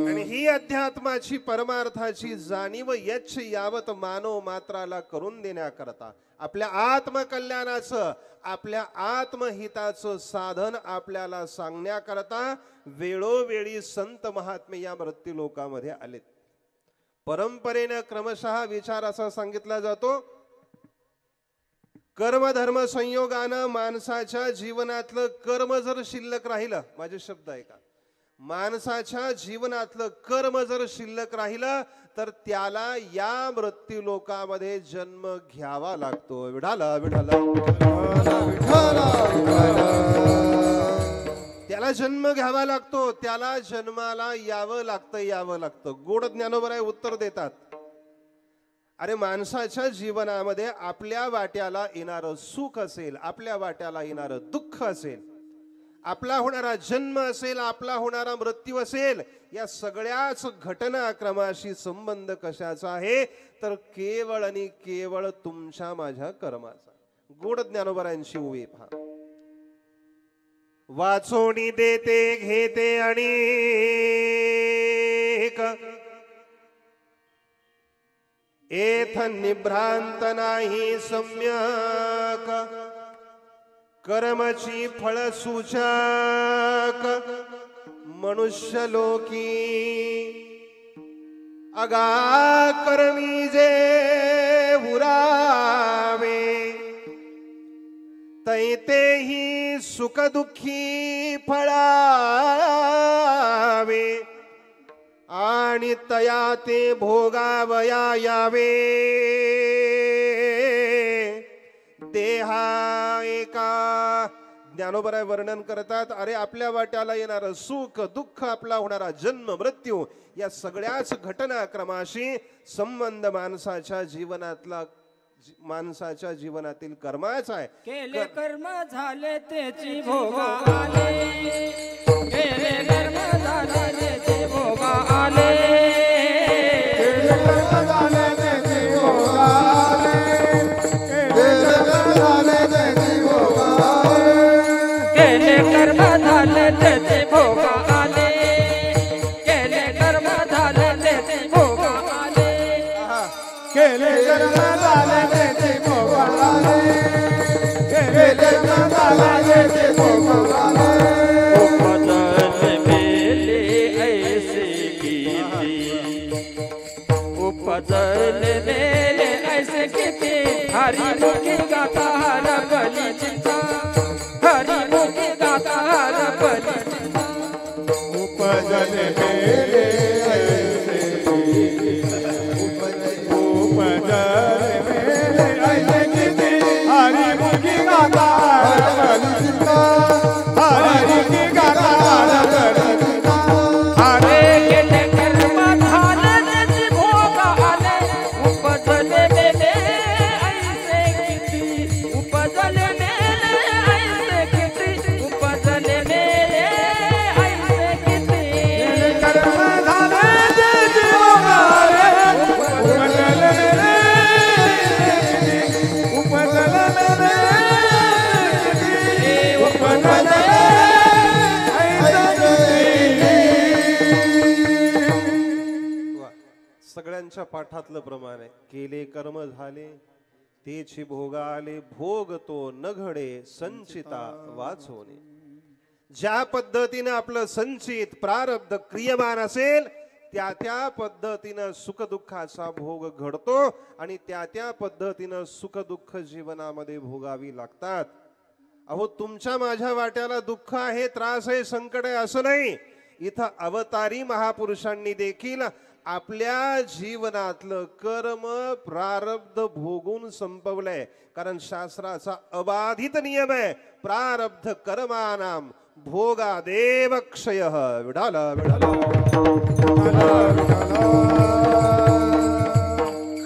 आणि ही अध्यात्माची परमार्थाची जाणीव यच्छ यावत मानव मात्राला करून देण्याकरता, आपल्या आत्मकल्याणाचं आपल्या आत्महिताचं साधन आपल्याला सांगण्याकरता वेळोवेळी संत महात्मे या मृत्यू लोकामध्ये आलेत. परंपरेने क्रमशः विचार असा सांगितला जातो, कर्मधर्म संयोगानं माणसाच्या जीवनातलं कर्म जर शिल्लक राहिलं, माझे शब्द ऐका, माणसाच्या जीवनातलं कर्म जर शिल्लक राहिलं तर त्याला या मृत्यू लोकामध्ये जन्म घ्यावा लागतो. विठाला विठाला त्याला जन्म घ्यावा लागतो, त्याला जन्माला यावं लागतं. गोड ज्ञानोबराय उत्तर देतात. अरे माणसाच्या जीवनामध्ये आपल्या वाट्याला येणारं सुख असेल, आपल्या वाट्याला येणारं दुःख असेल, आपला होणारा जन्म असेल, आपला होणारा मृत्यू असेल, या सगळ्याच घटनाक्रमाशी संबंध कशाचा आहे तर केवळ आणि केवळ तुमच्या माझ्या कर्माचा. गोड ज्ञानोबरांची ओवी पहा. वाचोनी देते घेते आणि एथ निभ्रांत नाही सम्यक कर्मची फळ सूचक मनुष्य लोकी अगा कर्मी जे उरावे तैतेही सुख दुःखी फळावे आणि तया ते भोगावया यावे देहा एका. ज्ञानोबराय वर्णन करतात, अरे आपल्या वाट्याला येणारं सुख दुःख, आपला होणारा जन्म मृत्यू, या सगळ्याच घटनाक्रमाशी संबंध माणसाच्या जीवनातील कर्माचा आहे. केले कर्म झाले त्याची भोगा आले, केले कर्म झाले त्याची भोगा आले, केले कर्म झाले त्याची भोगा आले, केले कर्म झाले त्याची भोगा आले, केले कर्म झाले त्याची भोगा आले, केले कर्म झाले त्याची भोगा आले, केले कर्म झाले त्याची भोगा आले, केले कर्म झाले त्याची भोगा आले. उपजले मेले ऐसे किती हरिमुखी गाता हर बली चिंता, हरिमुखी गाता हर बली चिंता. उपजले मेले ऐसे उपजले मेले ऐसे किती हरिमुखी गाता हर बली चिंता, हरिमुखी गाता हर बली चिंता. अरे केले कर्म झाले त्याची भोगा आले, उपजले मेले ऐसे किती, उपजले मेले ऐसे किती, उपजले मेले ऐसे किती. कर्म झाले त्याची भोगा आले, उपजले मेले उपजले मेले उपजले सगळ्यांच्या पाठातलं प्रमाण आहे. केले कर्म झाले तेची भोगा आले, भोग तो न घडे संचिता वाचवणे. ज्या पद्धतीने आपलं संचित प्रारब्ध क्रियमान असेल त्या त्या पद्धतीनं सुखदुःखाचा भोग घडतो आणि त्या त्या पद्धतीनं सुखदुःख जीवनामध्ये भोगावी लागतात. अहो तुमच्या माझ्या वाट्याला दुःख आहे, त्रास आहे, संकट आहे असं नाही. इथं अवतारी महापुरुषांनी देखील आपल्या जीवनातलं कर्म प्रारब्ध भोगून संपवलंय. कारण शास्त्राचा अबाधित नियम आहे, प्रारब्ध कर्मानाम भोगादेव क्षयः. विडाला विडाला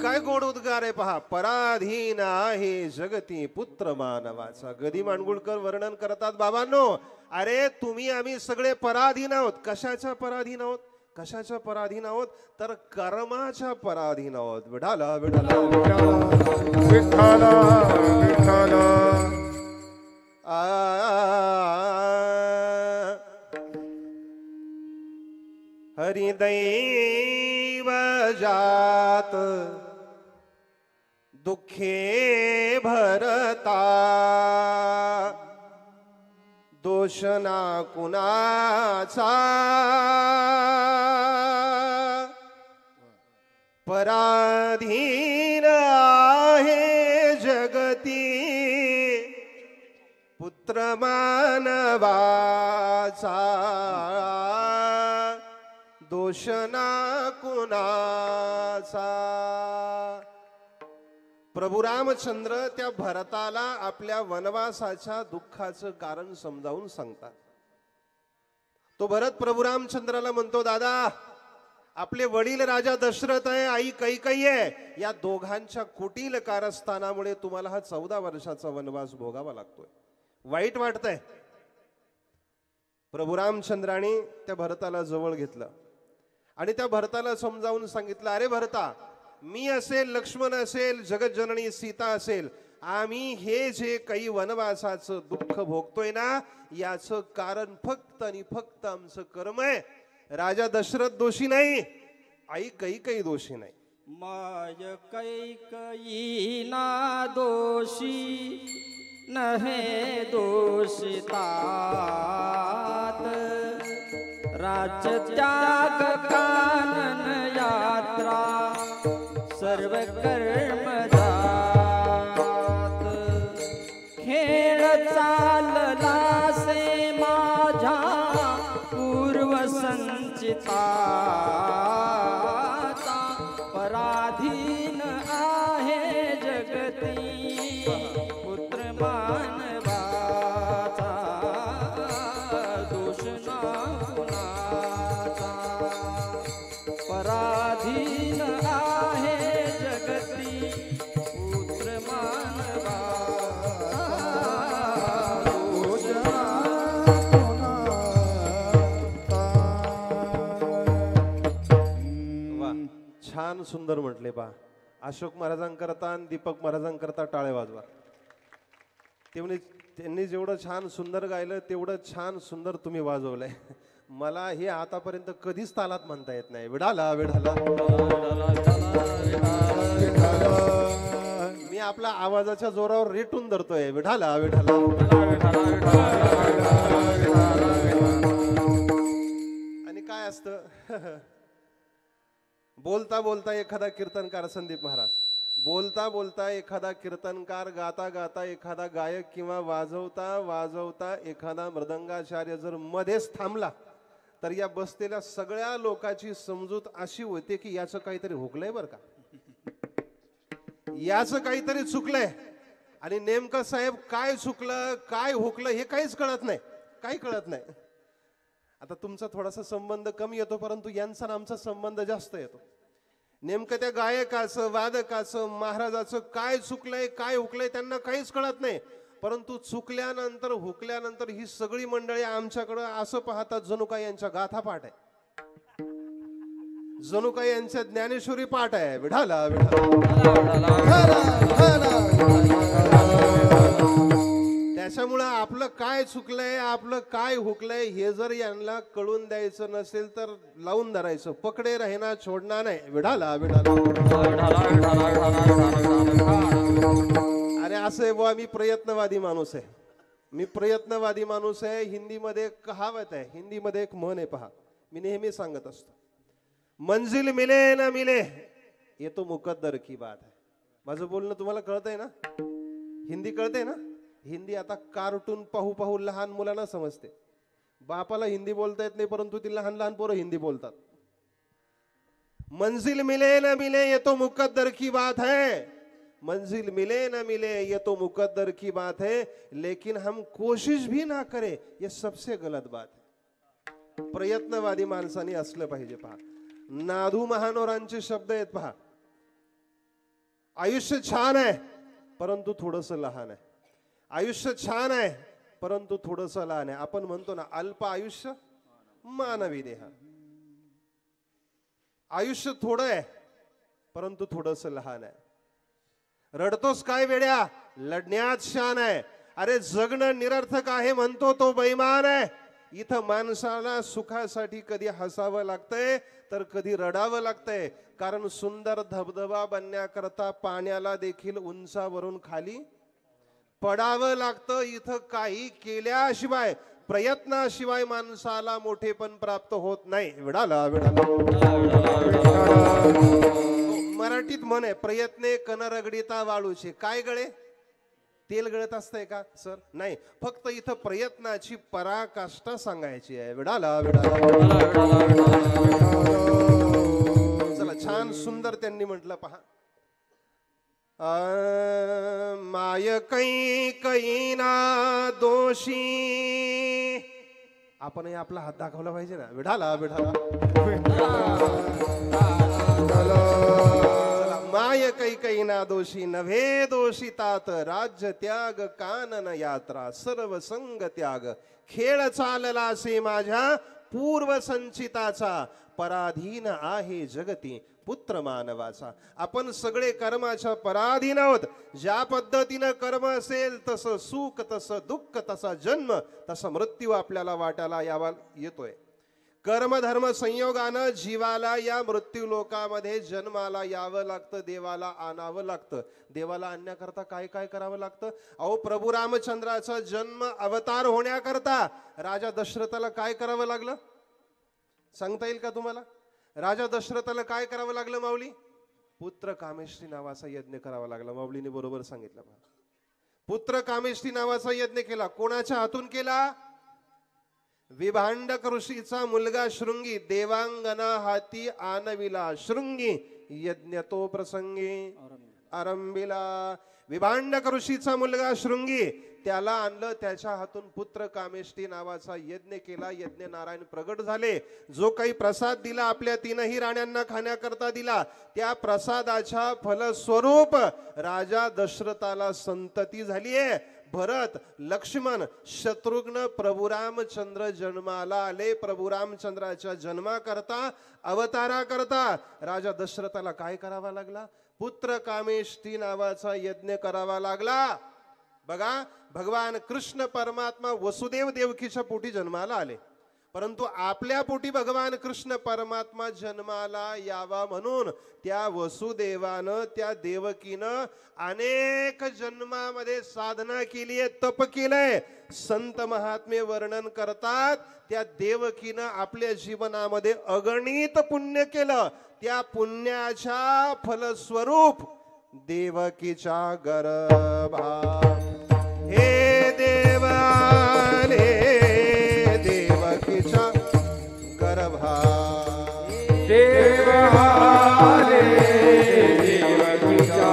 काय गोड उद्गार आहे पहा. पराधीन आहे जगती पुत्र मानवाचा. गदी मांडगुळकर वर्णन करतात बाबांनो, अरे तुम्ही आम्ही सगळे पराधीन आहोत. कशाच्या पराधीन आहोत? कशाच्या पराधीन आहोत? तर कर्माच्या पराधीन आहोत. विडाला विडाला विठ्ठला विठ्ठला हरिदैव जात दुःखे भरता दोष ना कुणाचा पराधीन आहे जगती पुत्र मानवाचा दोष ना कुणाचा. प्रभू रामचंद्र त्या भरताला आपल्या वनवासाच्या दुःखाचं कारण समजावून सांगतात. तो भरत प्रभू रामचंद्राला म्हणतो, दादा आपले वडील राजा दशरथ आहे, आई कैकेयी आहे, या दोघांच्या कुटील कारस्थानामुळे तुम्हाला हा 14 वर्षाचा वनवास भोगावा लागतोय. वाईट वाटतंय. प्रभू रामचंद्राने त्या भरताला जवळ घेतलं आणि त्या भरताला समजावून सांगितलं, अरे भरता, मी असेल, लक्ष्मण असेल, जगज्जननी सीता असेल, आम्ही हे जे काही वनवासाचं दुःख भोगतोय ना, याचं कारण फक्त आणि फक्त आमचं कर्म आहे. राजा दशरथ दोषी नाही, आई कैकेयी दोषी नाही. माय कैकेयी ना दोषी नहे दोषितात, राज्य त्याग कानन यात्रा सर्व कर्म जात. खेळ चालला से माझ्या पूर्व संचिताचा, पराधीन आहे जगती पुत्र मानवाचा दोष ना कुणाचा. पराधीन आहे जगती पुत्र मानवाचा दोष ना छान सुंदर म्हटले पहा. अशोक महाराजांकरता आणि दीपक महाराजांकरता टाळे वाजवा. त्यांनी जेवढं छान सुंदर गायलं तेवढं छान सुंदर तुम्ही वाजवलंय. मला हे आतापर्यंत कधीच तालात म्हणता येत नाही. विडाला विडाला मी आपला आवाजाच्या जोरावर रेटून धरतोय. विडाला विडाला. आणि काय असतं, बोलता बोलता एखादा कीर्तनकार, संदीप महाराज, बोलता बोलता एखादा कीर्तनकार, गाता गाता एखादा गायक किंवा वाजवता वाजवता एखादा मृदंगाचार्य जर मध्येच थांबला तर या बसलेल्या सगळ्या लोकांची समजूत अशी होते की याचं काहीतरी हुकलंय बरं का, याचं काहीतरी चुकलंय. आणि नेमकं साहेब काय चुकलं काय हुकलं हे काहीच कळत नाही, काही कळत नाही. आता तुमचा थोडासा संबंध कमी येतो, परंतु यांचा आमचा संबंध जास्त येतो. नेमकं त्या गायकाचं, वादकाचं, महाराजाचं काय चुकलंय काय हुकलंय त्यांना काहीच कळत नाही. परंतु चुकल्यानंतर हुकल्यानंतर ही सगळी मंडळी आमच्याकडं असं पाहतात जणू काही यांच्या गाथा पाठ आहे, जणू काही यांच्या ज्ञानेश्वरी पाठ आहे. विढाला त्याच्यामुळं आपलं काय चुकलंय आपलं काय हुकलंय हे जर यांना कळून द्यायचं नसेल तर लावून धरायचं, पकडे राहिना छोडणार नाही. विढाला विढाला. अरे असं आहे बुवा, मी प्रयत्नवादी माणूस आहे, मी प्रयत्नवादी माणूस आहे. हिंदीमध्ये एक कहावत आहे, हिंदीमध्ये एक म्हण आहे पहा, मी नेहमी सांगत असतो, मंजिल मिले ना मिले ये तो मुकद्दर की बात है. माझं बोलणं तुम्हाला कळतंय ना? हिंदी कळते ना? हिंदी आता कार्टून पाहू पाहू लहान मुलांना समजते. बापाला हिंदी बोलता येत नाही, परंतु ती लहान लहान पोरं हिंदी बोलतात. मंजिल मिले ना मिले ये तो मुकद्दर की बात है. मंजिल मिले ना मिले ये तो मुकद्दर की बात है, लेकिन हम कोशिश भी ना करें ये सबसे गलत बात है. प्रयत्नवादी माणसाने असलं पाहिजे. पहा, नादू महानोरांचे शब्द आहेत. पहा, आयुष्य छान आहे परंतु थोडस लहान आहे. आयुष्य छान आहे परंतु थोडस लहान आहे. आपण म्हणतो ना, अल्प आयुष्य मानवी देह. आयुष्य थोडं आहे परंतु थोडस लहान आहे. रडतोस काय वेड्या, लढण्यात शान आहे. अरे जगणं निरर्थक आहे म्हणतो तो बैमान आहे. इथं माणसाला सुखासाठी कधी हसावं लागतंय तर कधी रडावं लागतंय. कारण सुंदर धबधबा बनण्याकरता पाण्याला देखील उंचावरून खाली पडावं लागतं. इथं काही केल्याशिवाय, प्रयत्नाशिवाय माणसाला मोठेपण प्राप्त होत नाही. विडाला मराठीत म्हण आहे, प्रयत्ने कन रगडिता वाळूचे. काय गळे, तेल गळत असतंय का सर? नाही, फक्त इथं प्रयत्नाची पराकाष्ठा सांगायची आहे. विडाला चला, छान सुंदर त्यांनी म्हटलं. पहा, माय कै कैना दोषी. आपणही आपला हात दाखवला पाहिजे ना. विडाला माय कै कैना दोषी नव्हे दोषितात. राज्य त्याग कानन यात्रा सर्व संग त्याग. खेळ चालला से माझ्या पूर्व संचिताचा. पराधीन आहे जगती पुत्र मानवाचा. आपण सगळे कर्माच्या पराधीन आहोत. ज्या पद्धतीनं कर्म असेल तसं सुख, तसं दुःख, तसा जन्म, तसा मृत्यू आपल्याला वाटायला यावा येतोय. कर्मधर्म संयोगानं जीवाला या मृत्यू लोकामध्ये जन्माला यावं लागतं. देवाला आणावं लागतं. देवाला आणण्याकरता काय काय करावं लागतं? अहो, प्रभू रामचंद्राचा जन्म अवतार होण्याकरता राजा दशरथाला काय करावं लागलं सांगता येईल का तुम्हाला? राजा दशरथाला काय करावं लागलं माऊली? पुत्र कामेष्टी नावाचा यज्ञ करावा लागला. माऊलीने बरोबर सांगितलं. पुत्र कामेष्टी नावाचा यज्ञ केला. कोणाच्या हातून केला? विभांडक ऋषीचा मुलगा शृंगी देवांगना हाती आणविला. शृंगी यज्ञ तो प्रसंगी आरंभिला. विभांडक ऋषीचा मुलगा शृंगी, त्याला आणलं. त्याच्या हातून पुत्र कामेष्टी नावाचा यज्ञ केला. यज्ञ नारायण प्रगट झाले. जो काही प्रसाद दिला आपल्या तीनही राण्यांना खाण्याकरता दिला, त्या प्रसादाच्या फलस्वरूप राजा दशरथाला संतती झालीये. भरत, लक्ष्मण, शत्रुघ्न, प्रभू रामचंद्र जन्माला आले. प्रभू रामचंद्राच्या जन्माकरता, अवताराकरता राजा दशरथाला काय करावा लागला? पुत्र कामेष्टी नावाचा यज्ञ करावा लागला. बघा, भगवान कृष्ण परमात्मा वसुदेव देवकीच्या पोटी जन्माला आले, परंतु आपल्या पोटी भगवान कृष्ण परमात्मा जन्माला यावा म्हणून त्या वसुदेवानं, त्या देवकीनं अनेक जन्मामध्ये साधना केली आहे, तप केलंय. संत महात्मे वर्णन करतात, त्या देवकीनं आपल्या जीवनामध्ये अगणित पुण्य केलं. त्या पुण्याच्या फलस्वरूप देवकीच्या गर्भा हे देवाले देवकीच्या गर्भा देवाले देवकीच्या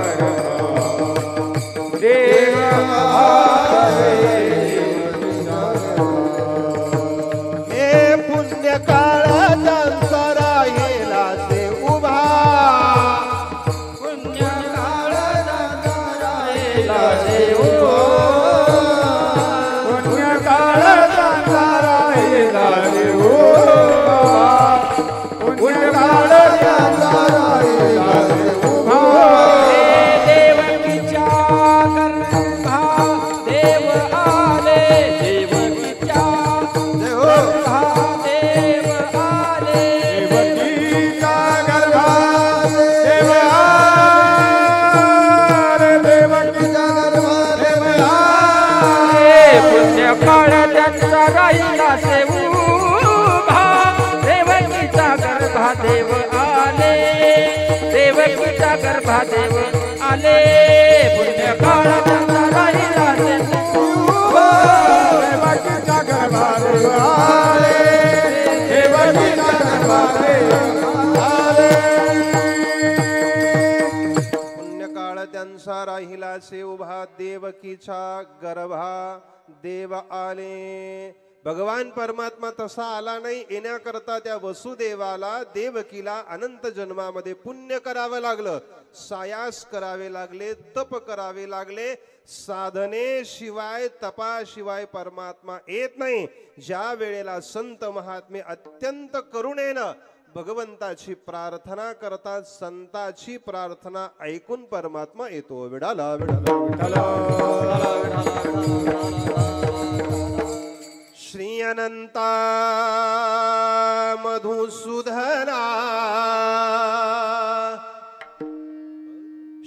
गर्भा देवाले हे पुण्य काळ त्यांचा राहिला ते उभा. पुण्य काळ राहिला देव पुण्यकाळ गर्भादेव आले पुण्य काळ त्यांचा राहिला देवकीच्या गर्भादेव आले देवकीच्या गर्भादेव आले पुण्यकाळ त्यांचा राहिला से उभा देवकीच्या गर्भा देव आले. भगवान परमात्मा तसा आला नाही, येण्याकरता त्या वसुदेवाला देवकीला अनंत जन्मामध्ये पुण्य करावं लागलं, सायास करावे लागले, तप करावे लागले. साधनेशिवाय तपाशिवाय परमात्मा येत नाही. ज्या वेळेला संत महात्मे अत्यंत करुणेनं भगवंताची प्रार्थना करतात, संताची प्रार्थना ऐकून परमात्मा येतो. विडाला विडाला विडाला श्री अनंता मधुसूदना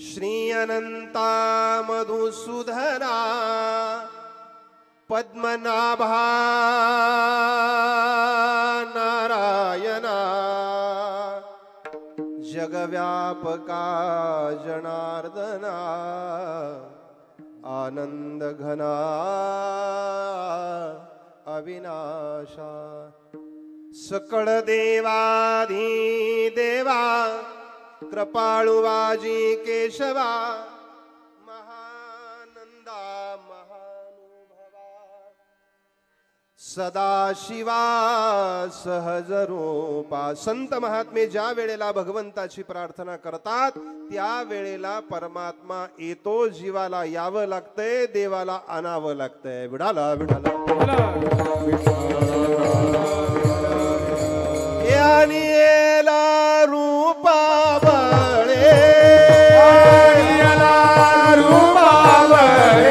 श्री अनंता मधुसूदना पद्मनाभा नारायणा जगव्यापका जनार्दना आनंद घना अविनाशा सकळ देवाधी देवा कृपाळू वाजी केशवा महानंदा महानुभवा सदाशिवा सहज रूपा. संत महात्मे ज्या वेळेला भगवंताची प्रार्थना करतात त्या वेळेला परमात्मा येतो. जीवाला यावं लागतंय, देवाला आणावं लागतंय. विडाला विडाला आणि येला रूपा बळे रूपा बळे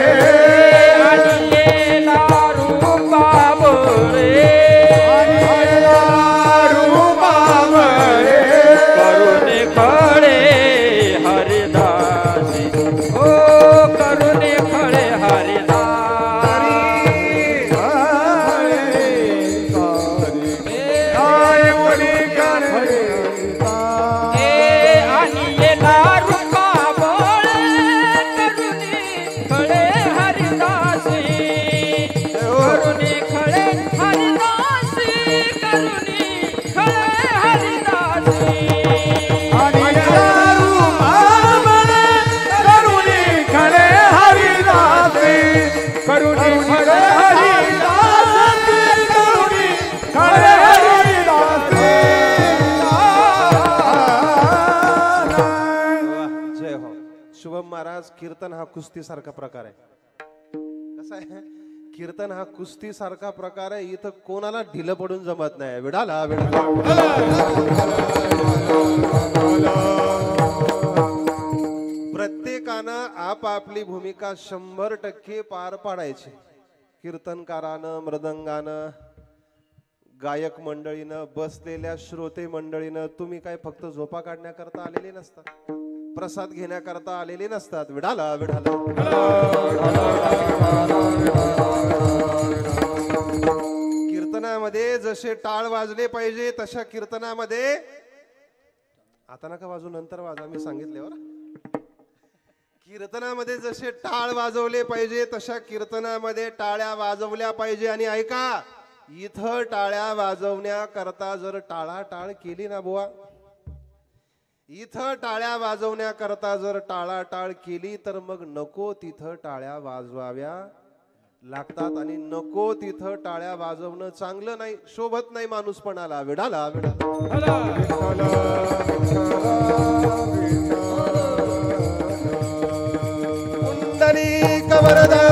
कीर्तन हा कुस्ती सारखा प्रकार आहे. कसा आहे, कीर्तन हा कुस्ती सारखा प्रकार आहे. इथं कोणाला ढिलं पडून जमत नाही. विडाला विडाला प्रत्येकानं आपापली भूमिका 100% पार पाडायची. कीर्तनकारानं, मृदंगानं, गायक मंडळीनं, बसलेल्या श्रोते मंडळीनं, तुम्ही काय फक्त झोपा काढण्याकरता आलेले नसतात, प्रसाद घेण्याकरता आलेले नसतात. विडाला विडाला कीर्तनामध्ये जसे टाळ वाजले पाहिजे तशा कीर्तनामध्ये, आता नका वाजू, नंतर वाजा, मी सांगितल्यावर. कीर्तनामध्ये जसे टाळ वाजवले पाहिजे तशा कीर्तनामध्ये टाळ्या वाजवल्या पाहिजे. आणि ऐका, इथं टाळ्या वाजवण्याकरता जर टाळाटाळ केली ना बुवा, इथं टाळ्या वाजवण्याकरता जर टाळाटाळ केली तर मग नको तिथं टाळ्या वाजवाव्या लागतात. आणि नको तिथं टाळ्या वाजवणं चांगलं नाही, शोभत नाही माणूसपणाला. विडाला विडाला कुंडली कवरदा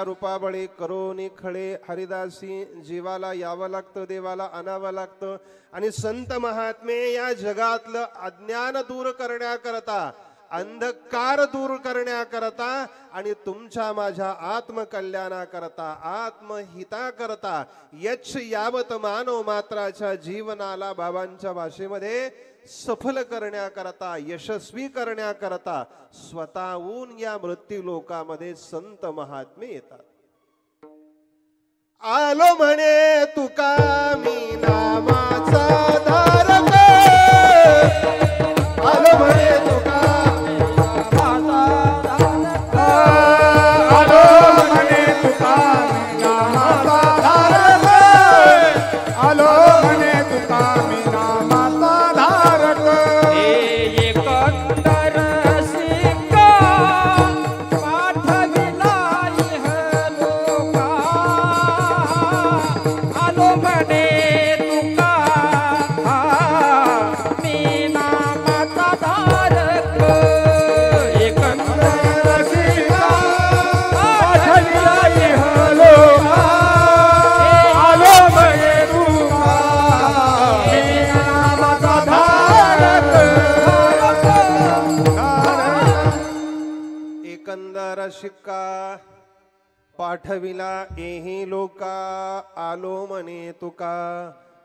रूपाबळी करोनी खळे हरिदासी. जीवाला यावं लागतं, देवाला आणावं लागतं. आणि संत महात्मे या जगातलं अज्ञान दूर करण्याकरता, अंधकार दूर करण्याकरता आणि तुमच्या माझ्या आत्मकल्याणाकरता, आत्महिताकरता, यच्छ यावत मानव मात्राच्या जीवनाला बाबांच्या भाषेमध्ये सफल करण्याकरता, यशस्वी करण्याकरता स्वतःहून या मृत्यू लोकामध्ये संत महात्मे येतात. आलो म्हणे तुका मी नामाचा धारक, आलो म्हणे तुका, आलो म्हणे तुका मी नामाचा धारक, आलो म्हणे तुका मी नामाचा धारक. एकंदर शिका पाठविला इह लोका, आलो म्हणे तुका मी नामाचा धारक. एकंदर शिका पाठविला इह लोका, आलो म्हणे तुका मी नामाचा धारक. एकंदर शिक्का पाठविला एही लोका, आलो म्हणे तुका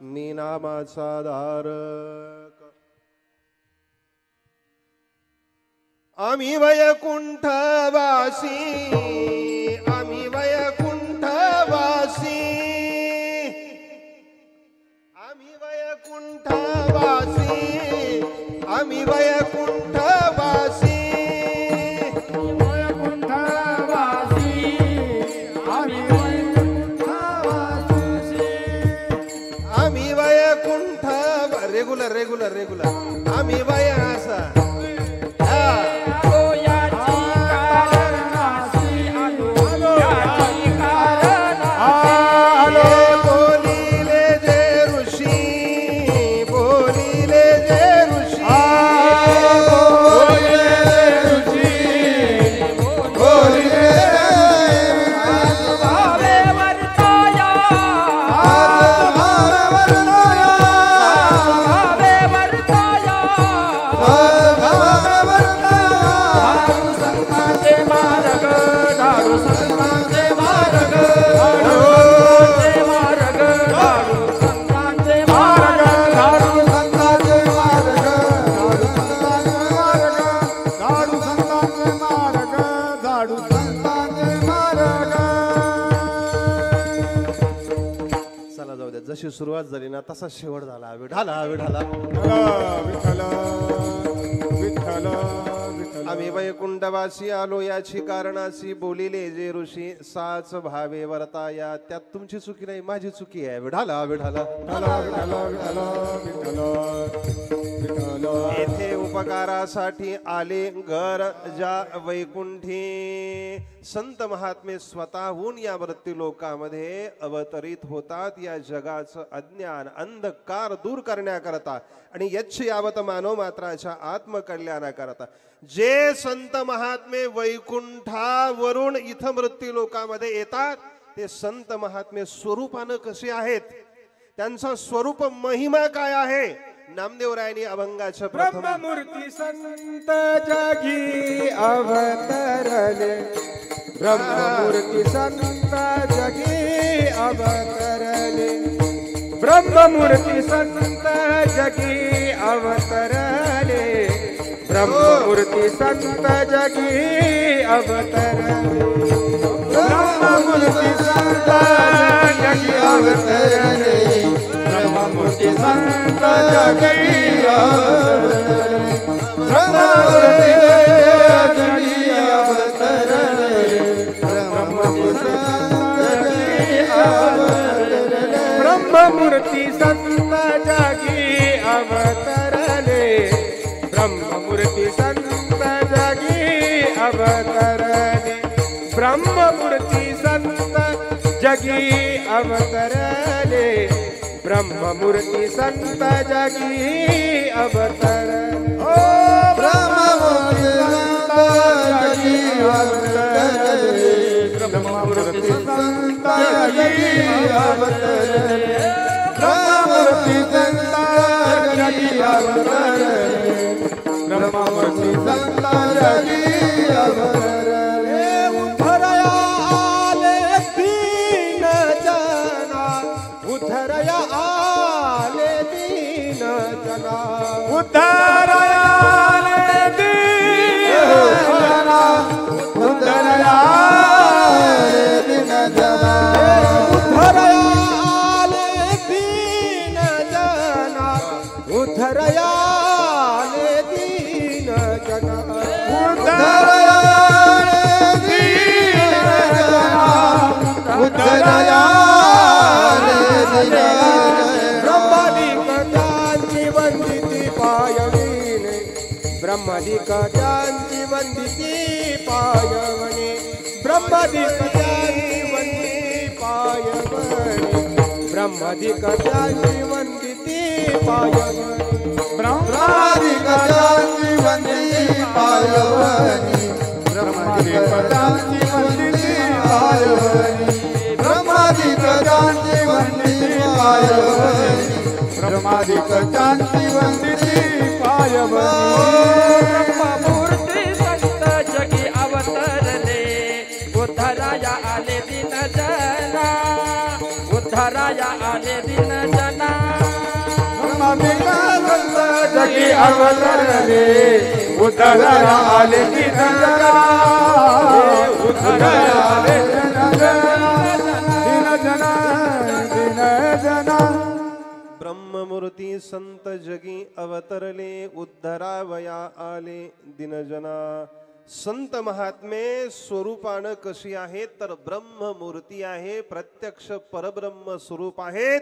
मी नामाचा धारक. आम्ही वैकुंठवासी, आम्ही वैकुंठवासी, आम्ही वैकुंठवासी, आम्ही वैकुंठवासी, वैकुंठवासी, आम्ही वैकुंठवासी. आम्ही वैकुंठ रेग्युलर रेग्युलर रेग्युलर आम्ही वय असा आलो याची कारणासी, आलो याची कारणासी. आलो बोलिले जे ऋषी, बोलिले जे ऋषी, भावे वर्ताया, भावे वर्ताया. दारू संतांचे मार्ग, दारू संतांचे मार्ग, दारू संतांचे मार्ग, दारू संतांचे मार्ग. झाडू संतांचे मार्ग, झाडू संतांचे मार्ग. चला जाऊ द्या. जशी सुरुवात झाली ना तसा शेवट झाला. विठाला विठाला विठ्ठल विठ्ठल विठ्ठल. आम्ही वैकुंठवासी आलो याची कारणासी, बोलिले जे ऋषी साच भावे वर्ताया. त्यात तुमची चुकी नाही, माझी चुकी आहे. विठाला विठाला विठ्ठल विठ्ठल विठ्ठल विठ्ठल. येथे उपकारासाठी आले घर ज्या वैकुंठी संत महात्मे स्वतःहून या मृत्यू लोकामध्ये अवतरित होतात. या जगाचं अज्ञान अंधकार दूर करण्याकरता आणि यच्छ यावत मानव मात्राच्या आत्मकल्याणाकरता जे संत महात्मे वैकुंठावरून इथं मृत्यू लोकामध्ये येतात, ते संत महात्मे स्वरूपानं कसे आहेत, त्यांचा स्वरूप महिमा काय आहे, नामदेवरायांनी अभंगाच्या प्रथम ब्रह्ममूर्ती संत जगी अवतरले, ब्रह्ममूर्ती संत जगी अवतरले, ब्रह्ममूर्ती संत जगी अवतरले, ब्रह्ममूर्ती संत जगी अवतरले, ब्रह्ममूर्ती संत जगी अवतरले, ब्रह्ममूर्ती संत जगी अवतरले, ब्रह्ममूर्ती जगी अवतरले, ब्रह्ममूर्ती संत जगी अवतरले, ब्रह्ममूर्ती संत जगी अवतरले, ब्रह्ममूर्ती संत जगी अवतरले, ब्रह्ममूर्ती संत जगी अवतरले, ब्रह्ममूर्ती संत जगी अवतरले. ओ ब्रह्ममूर्ती संत जगी अवतरले, ब्रह्ममूर्ती संत जगी अवतरले, ब्रह्ममूर्ती संत जगी अवतरले, ब्रह्ममूर्ती संत जगी अवतरले. उद्धरया आले दीन जना, उद्धरया आले दीन जना, ब्रह्मादिक त्यांची वंदिती पायवणे ब्रह्मादिक त्यांची वंदिती पायवणे ब्रह्मादिक त्यांची वंदिती पायवणे ब्रह्मादिक त्यांची वंदिती पायवणे ब्रह्मादिक त्यांची वंदिती पायवणे ब्रह्मादिक त्यांची वंदिती पायवणे ब्रह्मादिक त्यांची वंदिती ब्रह्ममूर्ती संत जगी अवतरले उद्धराया आले दिन जना उद्धराया आले दिन जना ब्रह्मादिक संत जगी अवतरले उद्धराया आले दिन जना उद्धराया आले दिन जना दिन जना ब्रह्ममूर्ती संत जगी अवतरले उद्धरावया आले दिनजना. संत महात्मे स्वरूपानं कशी आहेत तर ब्रह्ममूर्ती आहे, प्रत्यक्ष परब्रह्म स्वरूप आहेत,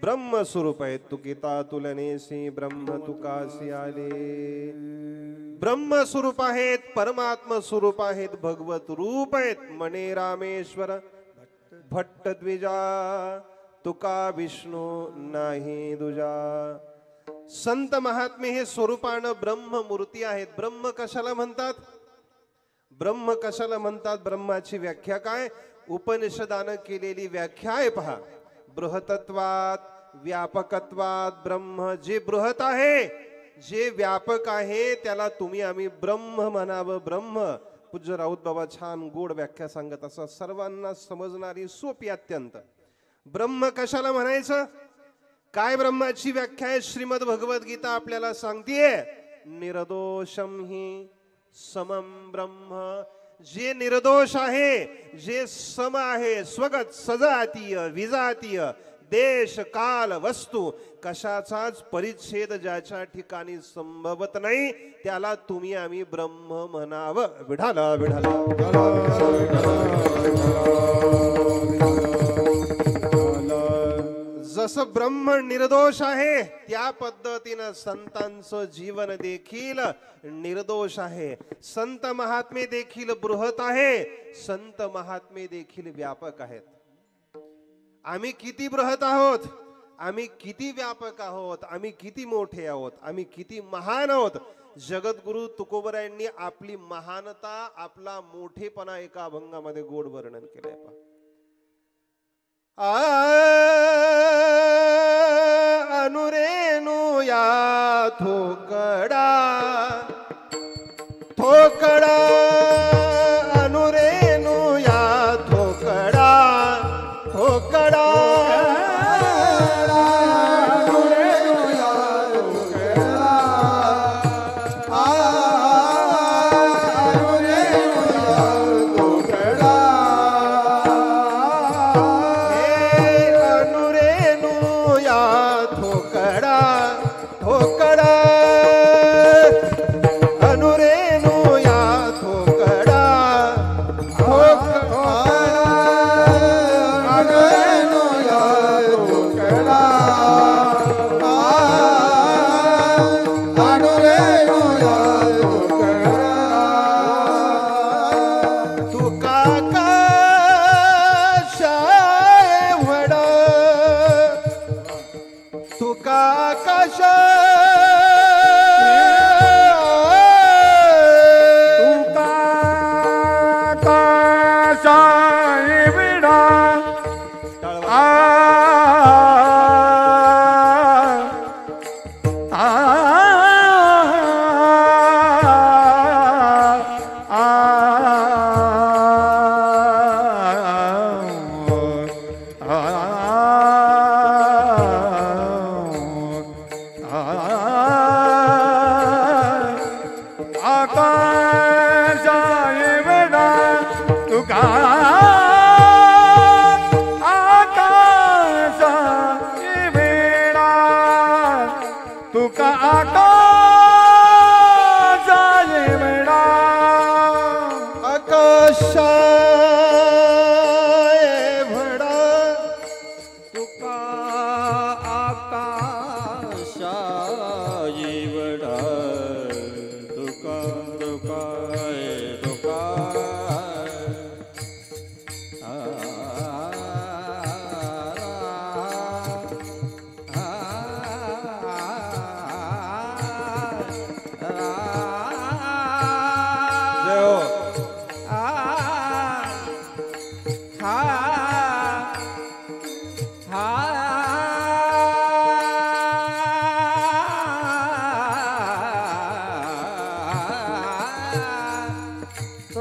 ब्रह्म स्वरूप आहेत. तुकिता तुलनेसी ब्रह्म तुकासी आले. ब्रह्म स्वरूप आहेत, परमात्म स्वरूप आहेत, भगवत रूप आहेत. मने रामेश्वर भट्ट द्विजा तुका विष्णू नाही दुजा. संत महात्मे हे स्वरूपानं ब्रह्ममूर्ती आहेत. ब्रह्म कशाला म्हणतात? ब्रह्म कशाला म्हणतात? ब्रह्माची व्याख्या काय? उपनिषदानं केलेली व्याख्या आहे पहा. बृहतत्वात व्यापकत्वात ब्रह्म. जे बृहत आहे, जे व्यापक आहे, त्याला तुम्ही आम्ही ब्रह्म म्हणावं. ब्रह्म. पूज्य राऊत बाबा छान गोड व्याख्या सांगत असं, सर्वांना समजणारी, सोपी अत्यंत. ब्रह्म कशाला म्हणायचं? काय ब्रह्माची व्याख्या आहे? श्रीमद भगवत गीता आपल्याला सांगतेय, निर्दोषम हि समम ब्रह्म. जे निर्दोष आहे, जे सम आहे, स्वगत सजातीय विजातीय, देश काल वस्तू कशाचाच परिच्छेद ज्याच्या ठिकाणी संभवत नाही, त्याला तुम्ही आम्ही ब्रह्म म्हणावं. विढाला विढाला. जसं ब्रह्म निर्दोष आहे, त्या पद्धतीनं संतांचं जीवन देखील निर्दोष आहे. संत महात्मे देखील बृहत आहे, संत महात्मे देखील व्यापक आहेत. आम्ही किती बृहत आहोत, आम्ही किती व्यापक आहोत, आम्ही किती मोठे आहोत, आम्ही किती महान आहोत. जगद्गुरु तुकोबरायांनी आपली महानता, आपला मोठेपणा एका अभंगामध्ये गोड वर्णन केलंय पहा. अनुरेनु या थोकडा थोकडा अनुरेनु या थोकडा थोकडा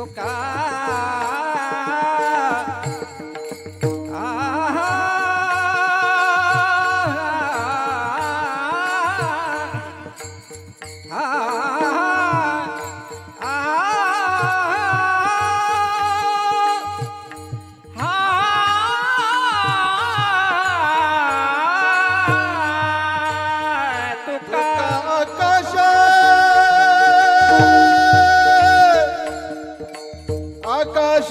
तुका आकाश आकाश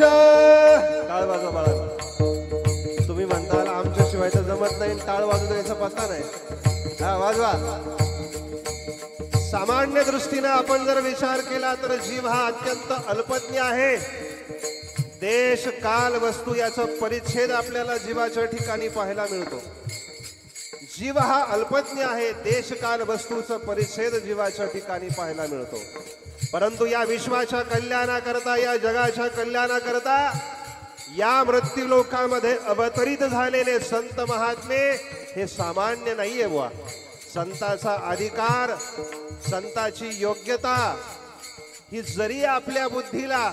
टाळ वाजवा बाळा. तुम्ही म्हणताल आमच्याशिवाय तर जमत नाही, टाळ वाजवतो याचा पत्ता नाही. हा वाजवा. सामान्य दृष्टीने आपण जर विचार केला तर जीव हा अत्यंत अल्पज्ञ आहे. देश काल वस्तू याचा परिच्छेद आपल्याला जीवाच्या ठिकाणी पाहायला मिळतो. जीव हा अल्पज्ञ आहे. देश काल वस्तूचा परिच्छेद जीवाच्या ठिकाणी पाहायला मिळतो. परंतु या विश्वाच्या कल्याणाकरता, या जगाच्या कल्याणाकरता या मृत्यू लोकांमध्ये अवतरित झालेले संत महात्मे हे सामान्य नाहीये बुवा. संताचा अधिकार, संताची योग्यता ही जरी आपल्या बुद्धीला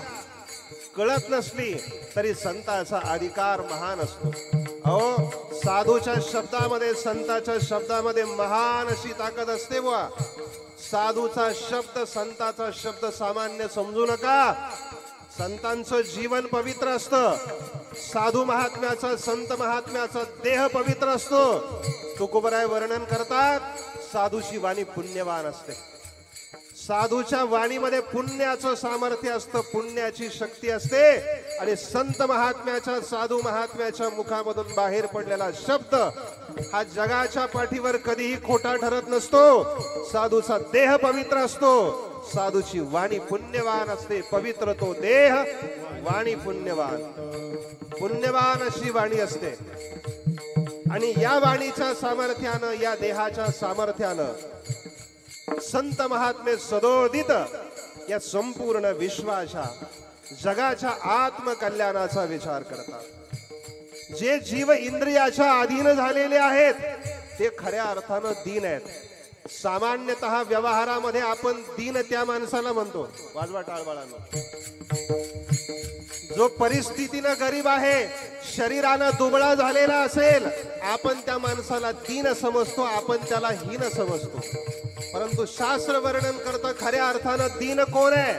कळत नसली तरी संताचा अधिकार महान असतो. अहो, साधूच्या शब्दामध्ये, संताच्या शब्दामध्ये महान अशी ताकद असते बुवा. साधूचा शब्द, संताचा शब्द सामान्य समजू नका. संतांचं जीवन पवित्र असतं. साधू महात्म्याचा, संत महात्म्याचा देह पवित्र असतो. तुकोबराय वर्णन करतात, साधूची वाणी पुण्यवान असते. साधूच्या वाणीमध्ये पुण्याचं सामर्थ्य असतं, पुण्याची शक्ती असते. आणि संत महात्म्याच्या, साधू महात्म्याच्या मुखामधून बाहेर पडलेला शब्द हा जगाच्या पाठीवर कधीही खोटा ठरत नसतो. साधूचा देह पवित्र असतो, साधूची वाणी पुण्यवान असते. पवित्र तो देह, वाणी पुण्यवान. पुण्यवान अशी वाणी असते. आणि या वाणीच्या सामर्थ्यानं, या देहाच्या सामर्थ्यानं संत महात्मे सदोदित या संपूर्ण विश्वाच्या, जगाच्या आत्मकल्याणाचा विचार करतात. जे जीव इंद्रियाच्या अधीन झालेले आहेत ते खऱ्या अर्थानं दीन आहेत. सामान्यतः व्यवहारामध्ये आपण दीन त्या माणसाला म्हणतो. वाजवा टाळ बाळांनो. जो परिस्थितीनं गरीब आहे, शरीरानं दुबळा झालेला असेल, आपण त्या माणसाला दीन समजतो, आपण त्याला हीन समजतो. परंतु शास्त्र वर्णन करतं खऱ्या अर्थानं दीन कोण आहे?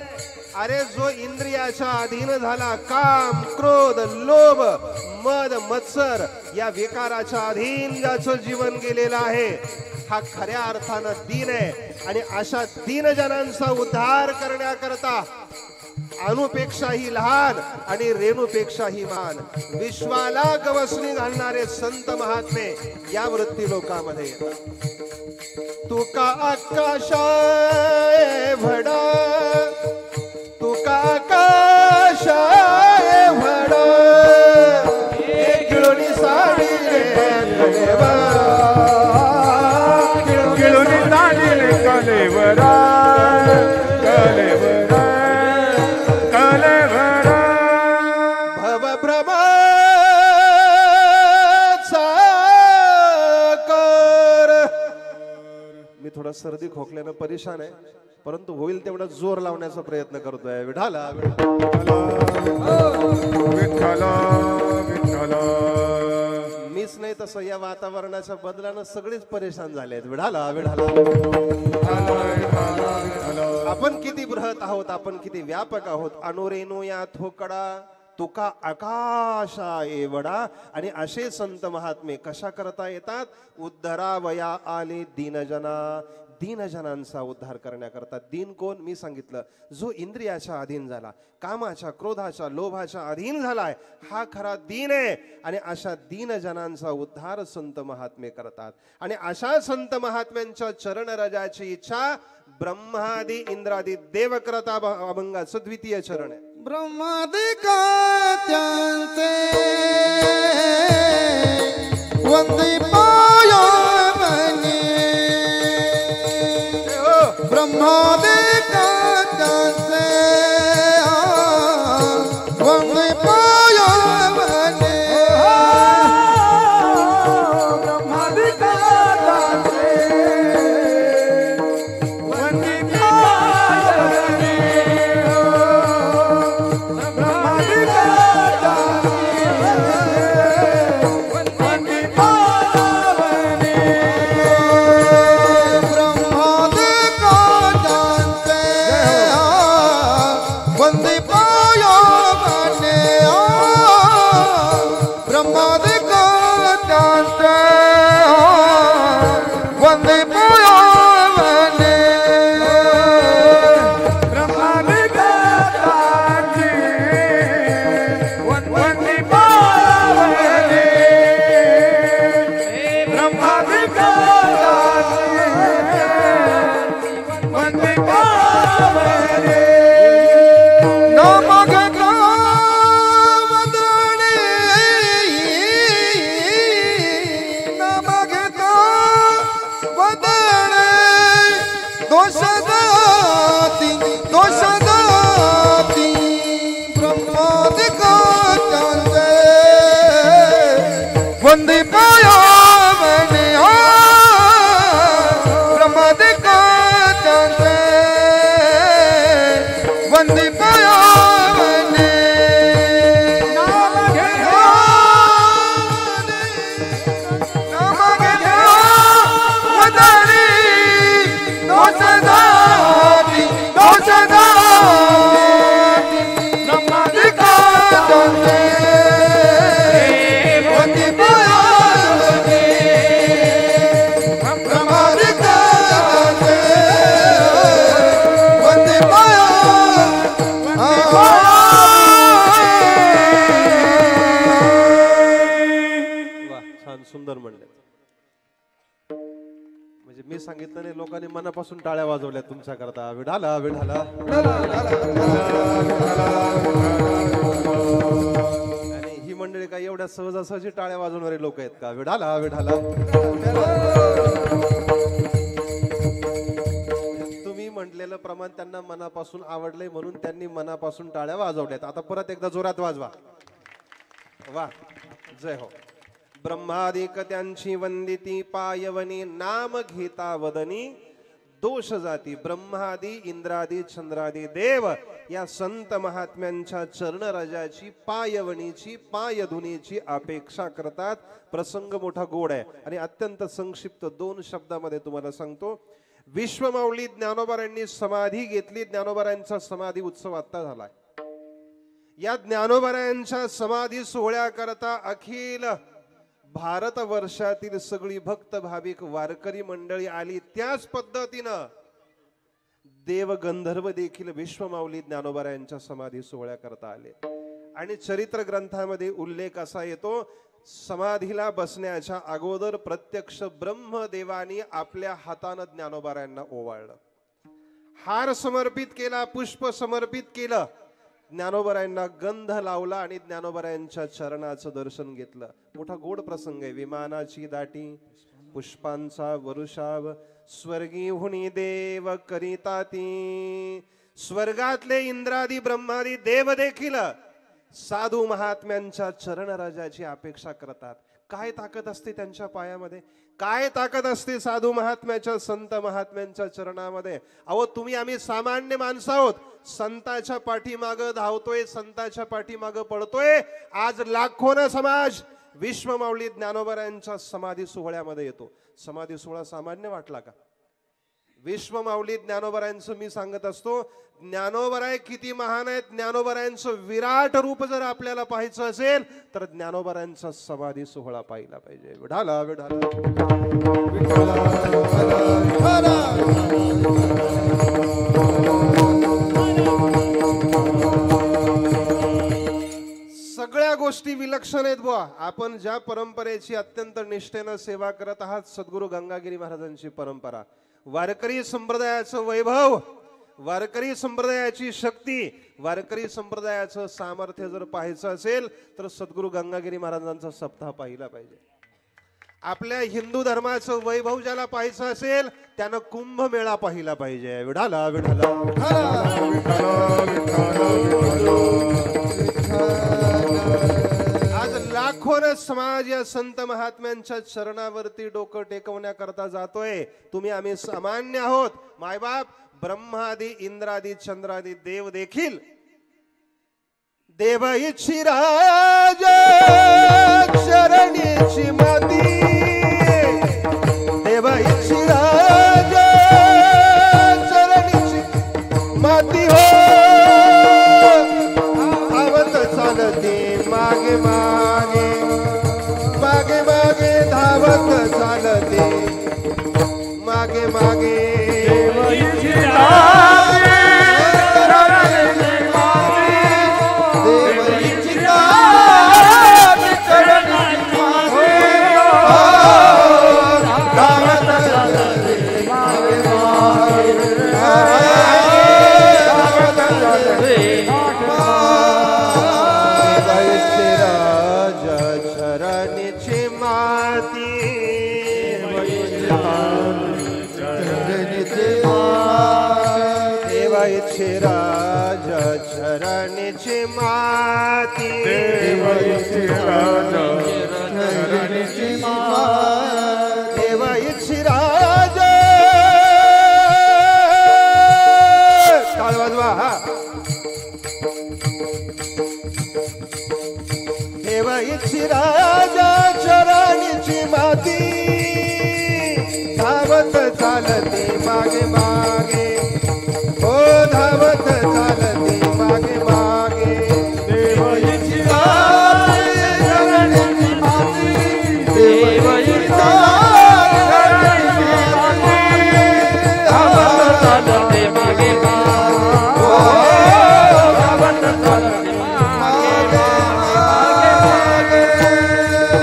अरे जो इंद्रियाच्या अधीन झाला, काम, क्रोध, लोभ, मद, मत्सर या विकाराच्या अधीन ज्याचं जीवन गेलेलं आहे, हा खऱ्या अर्थानं दीन आहे. आणि अशा दीन जनांचा उद्धार करण्याकरता अणुपेक्षाही लहान आणि रेणूपेक्षाही मान विश्वाला गवसणी घालणारे संत महात्मे या वृत्ती लोकांमध्ये येतात. तुका आकाश भडा, तुका आकाश भडा, गिळून साडी रे कलेवा, गिळून साडी रे कलेवरा, कलेवरा, कलेवरा. भवभ्रमाचा मी थोडा सर्दी खोकल्यानं परेशान आहे, परंतु होईल तेवढा जोर लावण्याचा प्रयत्न करतोय. विठाला विठ्ठला विठ्ठला. मीच नाही तसं या वातावरणाच्या बदलानं सगळेच परेशान झाले आहेत. विठाला विठाला. आपण किती बृहत आहोत, आपण किती व्यापक आहोत. अनुरेणू या थोकडा तुका आकाशा एवढा. आणि असे संत महात्मे कशा करता येतात? उद्धरावया आले दीनजना, दीनजनांचा उद्धार करण्याकरता. दीन कोण? मी सांगितलं, जो इंद्रियाच्या अधीन झाला, कामाच्या, क्रोधाच्या, लोभाच्या अधीन झालाय, हा खरा दीन आहे. आणि अशा दीनजनांचा उद्धार संत महात्मे करतात. आणि अशा संत महात्म्यांच्या चरणरजाची इच्छा ब्रह्मादी इंद्रादी देव करता. अभंगाचं द्वितीय चरण आहे. ब्रह्मादिका त्यांचे वंदे पाया म्हणे, ब्रह्मादिका त्यांचे वंदे पाया म्हणे, ब्रह्मादिका त्यांचे वंदे पाया म्हणे, मी सांगितलं नाही, लोकांनी मनापासून टाळ्या वाजवल्या तुमच्या करता. विढाला विढाला. आणि ही मंडळी काय एवढ्या सहजासहजी टाळ्या वाजवणारे लोक आहेत का? विढाला विढाला. तुम्ही म्हटलेलं प्रमाण त्यांना मनापासून आवडलंय म्हणून त्यांनी मनापासून टाळ्या वाजवल्यात. आता परत एकदा जोरात वाजवा. वा, जय हो. ब्रह्मादिक त्यांची वंदिती पायवनी, नाम घेता वदनी दोष जाती. ब्रह्मादी इंद्रादी चंद्रादी देव या संत महात्म्यांच्या चरणराजाची पायवणीची पायधुनीची अपेक्षा करतात. प्रसंग मोठा गोड आहे आणि अत्यंत संक्षिप्त 2 शब्दामध्ये तुम्हाला सांगतो. विश्वमाऊली ज्ञानोबारांनी समाधी घेतली. ज्ञानोबारांचा समाधी उत्सव आता झालाय. या ज्ञानोबारांच्या समाधी सोहळ्याकरता अखिल भारत वर्षातील सगळी भक्त भाविक वारकरी मंडळी आली. त्याच पद्धतीनं देव गंधर्व देखील विश्वमाऊली ज्ञानोबारांच्या समाधी सोहळ्याकरता आले. आणि चरित्र ग्रंथामध्ये उल्लेख असा येतो, समाधीला बसण्याच्या अगोदर प्रत्यक्ष ब्रह्मदेवानी आपल्या हातानं ज्ञानोबारांना ओवाळलं, हार समर्पित केला, पुष्प समर्पित केलं, ज्ञानोबारांना गंध लावला आणि ज्ञानोबारांच्या चरणाचं दर्शन घेतलं. मोठा गोड प्रसंग आहे. विमानाची दाटी पुष्पांचा वरुषाव, स्वर्गी हुनी देव करिता ती. स्वर्गातले इंद्रादी ब्रह्मादी देव देखील साधू महात्म्यांच्या चरणराजाची अपेक्षा करतात. काय ताकद असते त्यांच्या पायामध्ये, काय ताकद असते साधू महात्म्याच्या संत महात्म्यांच्या चरणामध्ये. अहो तुम्ही आम्ही सामान्य माणसं आहोत, संताच्या पाठीमागं धावतोय, संताच्या पाठीमागं पडतोय. आज लाखोना समाज विश्वमाऊली ज्ञानोबारांच्या समाधी सोहळ्यामध्ये येतो. समाधी सोहळा सामान्य वाटला का? विश्वमाऊली ज्ञानोबारांचं मी सांगत असतो, ज्ञानोबाराय किती महान आहेत. ज्ञानोबारांचं विराट रूप जर आपल्याला पाहायचं असेल तर ज्ञानोबारांचा समाधी सोहळा पाहिला पाहिजे. विढाला विढाला. सगळ्या गोष्टी विलक्षण आहेत बुवा. आपण ज्या परंपरेची अत्यंत निष्ठेनं सेवा करत आहात, सद्गुरू गंगागिरी महाराजांची परंपरा, वारकरी संप्रदायाचं वैभव, वारकरी संप्रदायाची शक्ती, वारकरी संप्रदायाचं सामर्थ्य जर पाहायचं असेल तर सद्गुरू गंगागिरी महाराजांचा सप्ताह पाहिला पाहिजे. आपल्या हिंदू धर्माचं वैभव ज्याला पाहायचं असेल त्यानं कुंभमेळा पाहिला पाहिजे. विढाला विढाला. आज लाखोन समाज या संत महात्म्यांच्या चरणावरती डोकं टेकवण्याकरता जातोय. तुम्ही आम्ही सामान्य आहोत. मायबाप ब्रह्मादी इंद्रादी चंद्रादी देव देखील देव इच्छी राज चरणीची माती, देव इच्छी राज चरणीची माती हो. धावत चालते मागे मागे, मागे मागे धावत चालते मागे मागे. चरणीची माती, देव इच्छी राज टाळ वाजवा. देव इच्छी राजा चरणीची माती, धावत चालते मागे मागे हो, धावत चालते मागे मागे. देव इच्छी राजा चरणीची माती, देव इच्छी राजा चरणीची माती, धावत चालते मागे मागे हो, धावत चालते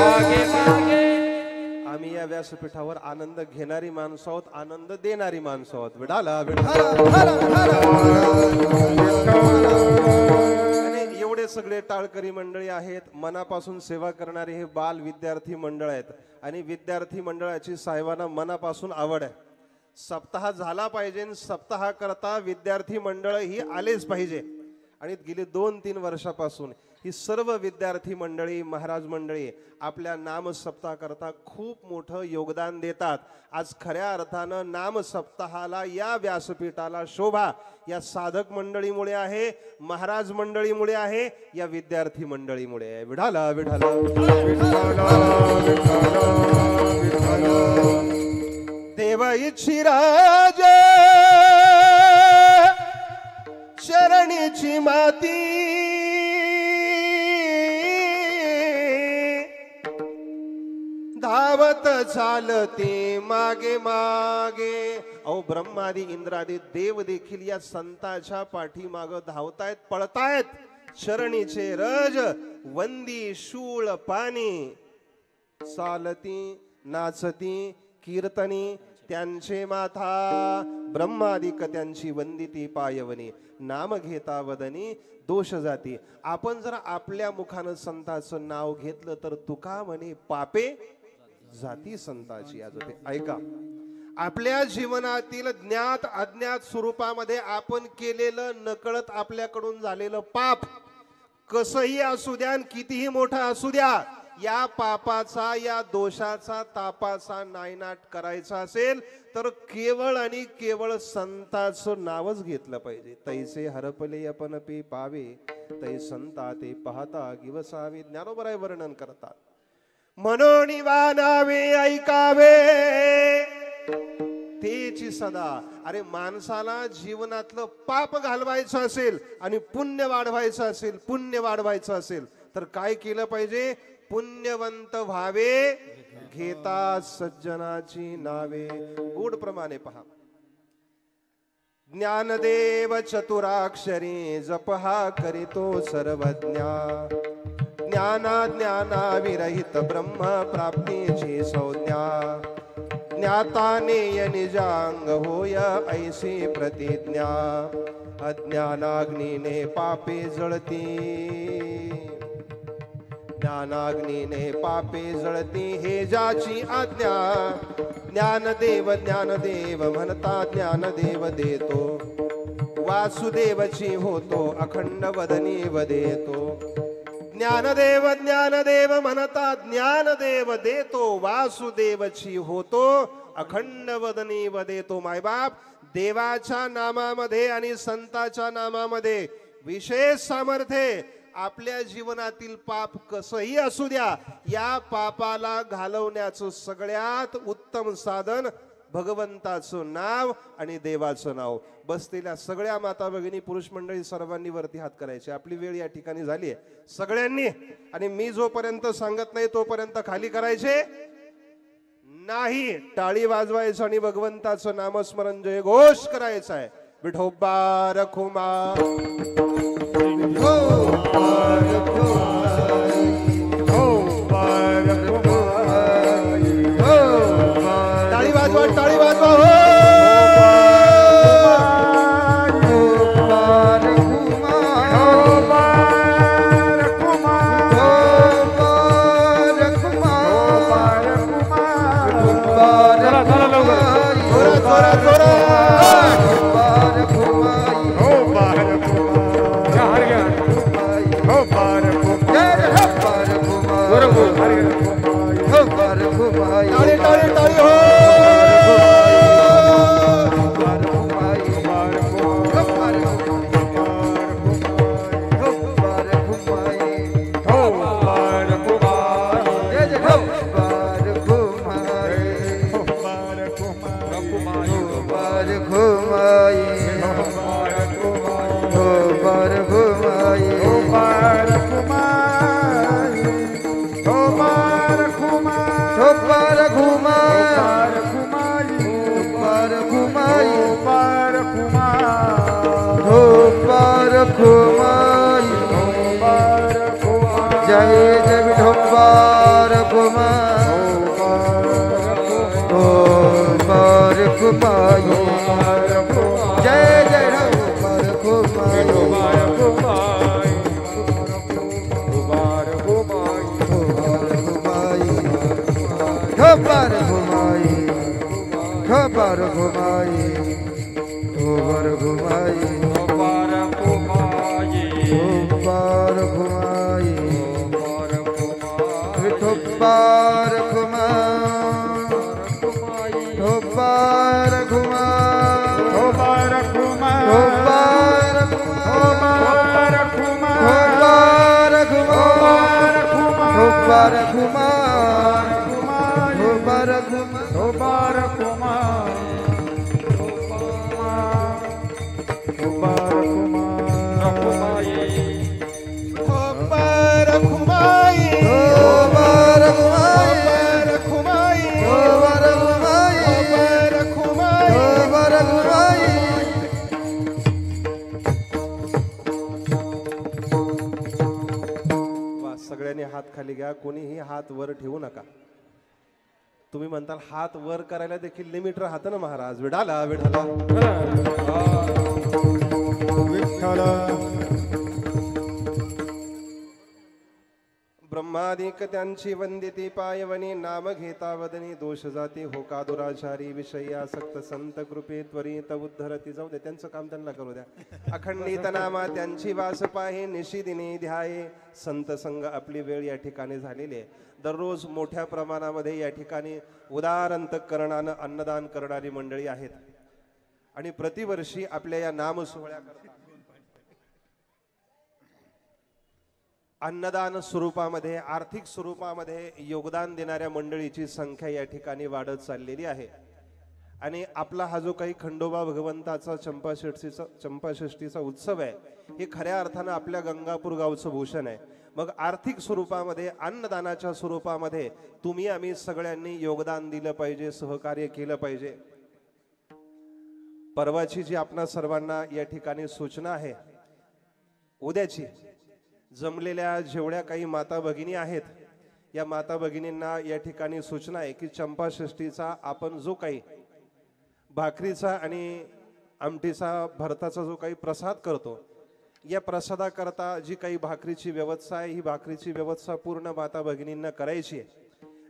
मागे मागे. आम्ही या व्यासपीठावर आनंद घेणारी माणसं आहोत, आनंद देणारी माणसं आहोत. विडाला आणि एवढे सगळे टाळकरी मंडळी आहेत, मनापासून सेवा करणारे हे बाल विद्यार्थी मंडळ आहेत आणि विद्यार्थी मंडळाची साहेबांना मनापासून आवड आहे. सप्ताह झाला पाहिजे, सप्ताह करता विद्यार्थी मंडळ ही आलेच पाहिजे. आणि गेली 2-3 वर्षापासून ही सर्व विद्यार्थी मंडळी, महाराज मंडळी आपल्या नाम सप्ताह करता खूप मोठं योगदान देतात. आज खऱ्या अर्थानं नाम सप्ताहाला, या व्यासपीठाला शोभा या साधक मंडळीमुळे आहे, महाराज मंडळीमुळे आहे, या विद्यार्थी मंडळीमुळे आहे. विठाला विठाला देव इच्छी राज शरणीची माती धावत चालते मागे मागे. अहो ब्रह्मादी इंद्रादी देव देखील या संताच्या पाठीमाग धावतायत, पळतायत. शरणीचे रज वंदी शूळ पाणी चालती नाचती कीर्तनी त्यांचे माथा ब्रह्मादिक त्यांची वंदिती पायवनी नाम घेता वदनी दोष जाती. आपण जर आपल्या मुखानं संताचं नाव घेतलं तर तुका म्हणे पापे जाती संताची. आज ते ऐका, आपल्या जीवनातील ज्ञात अज्ञात स्वरूपामध्ये आपण केलेलं नकळत आपल्याकडून झालेलं पाप कसंही असू द्या, कितीही मोठा असू द्या, या पापाचा, या दोषाचा, तापाचा नायनाट करायचा असेल तर केवळ आणि केवळ संताचं नावच घेतलं पाहिजे. तैसे हरपले आपण पे पावे तै संता ते पाहता गिवसावे. ज्ञानोबराय वर्णन करतात. म्हणून वानावे ऐकावे तेची सदा. अरे माणसाला जीवनातलं पाप घालवायचं असेल आणि पुण्य वाढवायचं असेल, पुण्य वाढवायचं असेल तर काय केलं पाहिजे? पुण्यवंत व्हावे घेता सज्जनाची नावे. गुढ प्रमाणे पहा. ज्ञानदेव चतुराक्षरी जपहा करीतो सर्वज्ञा. ज्ञाना ज्ञाना विरहित ब्रह्म प्राप्तीची संज्ञा. ज्ञाता नेय निजांग होय ऐसी प्रतिज्ञा. अज्ञानाग्नीने पापे जळती, ज्ञानाग्नीने पापे जळती हे ज्याची आज्ञा. ज्ञानदेव ज्ञानदेव म्हणता ज्ञानदेव देतो. वासुदेवची होतो अखंड वदनी वदेतो. ज्ञानदेव ज्ञानदेव म्हणता ज्ञानदेव देतो. वासुदेवची होतो अखंड वदनी वदेतो. मायबाप, देवाच्या नामामध्ये आणि संताच्या नामामध्ये विशेष सामर्थ्य. आपल्या जीवनातील पाप कसंही असू द्या, या पापाला घालवण्याचं सगळ्यात उत्तम साधन भगवंताचं नाव आणि देवाचं नाव. बसलेल्या सगळ्या माता भगिनी पुरुष मंडळी सर्वांनी वरती हात करायचे. आपली वेळ या ठिकाणी झाली आहे सगळ्यांनी. आणि मी जोपर्यंत सांगत नाही तोपर्यंत खाली करायचे नाही. टाळी वाजवायचं आणि भगवंताचं नामस्मरण जय घोष करायचा आहे. विठोबा रखुमा टाळी वाजवा, टाळी वाजवा. हो जय जय विठोबा रखुमाई. रखुमाई जय जय रघुमा रखुमाई खबर घुमाई खबर घुमाई खबर घुमाई खबर घुमाई खबर घुमा खबर घुमा खबर घुमा खबर घुमा खबर घुमा खबर घुमा सगळ्यांनी हात खाली घ्या. कोणीही हात वर ठेवू नका. तुम्ही म्हणताल हात वर करायला देखील लिमिट राहतं ना महाराज. विडाला विडाला विठ्ठल ब्रह्मादिक त्यांची वंदिती पायवनी नाम घेता वदनी दोष जाती होका दुराचारी विषयी आसक्त संत कृपे त्वरित उद्धरती. जाऊ दे त्यांचं काम त्यांना करू द्या. अखंडित नामा त्यांची वास पाहे निशिदिनी ध्याये. संत संग आपली वेळ या ठिकाणी झालेली आहे. दररोज मोठ्या प्रमाणामध्ये या ठिकाणी उदार अंतःकरणानं अन्नदान करणारी मंडळी आहेत आणि प्रतिवर्षी आपल्या या नाम सोहळ्याकरता अन्नदान स्वरूपामध्ये आर्थिक स्वरूपामध्ये योगदान देणाऱ्या मंडळीची संख्या या ठिकाणी वाढत चाललेली आहे. आणि आपला हा जो काही खंडोबा भगवंताचा चंपाषष्ठीचा उत्सव आहे हे खऱ्या अर्थानं आपल्या गंगापूर गावचं भूषण आहे. मग आर्थिक स्वरूपामध्ये अन्नदानाच्या स्वरूपामध्ये तुम्ही आम्ही सगळ्यांनी योगदान दिलं पाहिजे, सहकार्य केलं पाहिजे. परवाची जी आपणा सर्वांना या ठिकाणी सूचना आहे, उद्याची जमलेल्या जेवढ्या काही माता भगिनी आहेत या माता भगिनींना या ठिकाणी सूचना आहे की चंपाषष्ठीचा आपण जो काही भाकरीचा आणि आमटीचा भरताचा जो काही प्रसाद करतो या प्रसादाकरता जी काही भाकरीची व्यवस्था आहे ही भाकरीची व्यवस्था पूर्ण माता भगिनींना करायची आहे.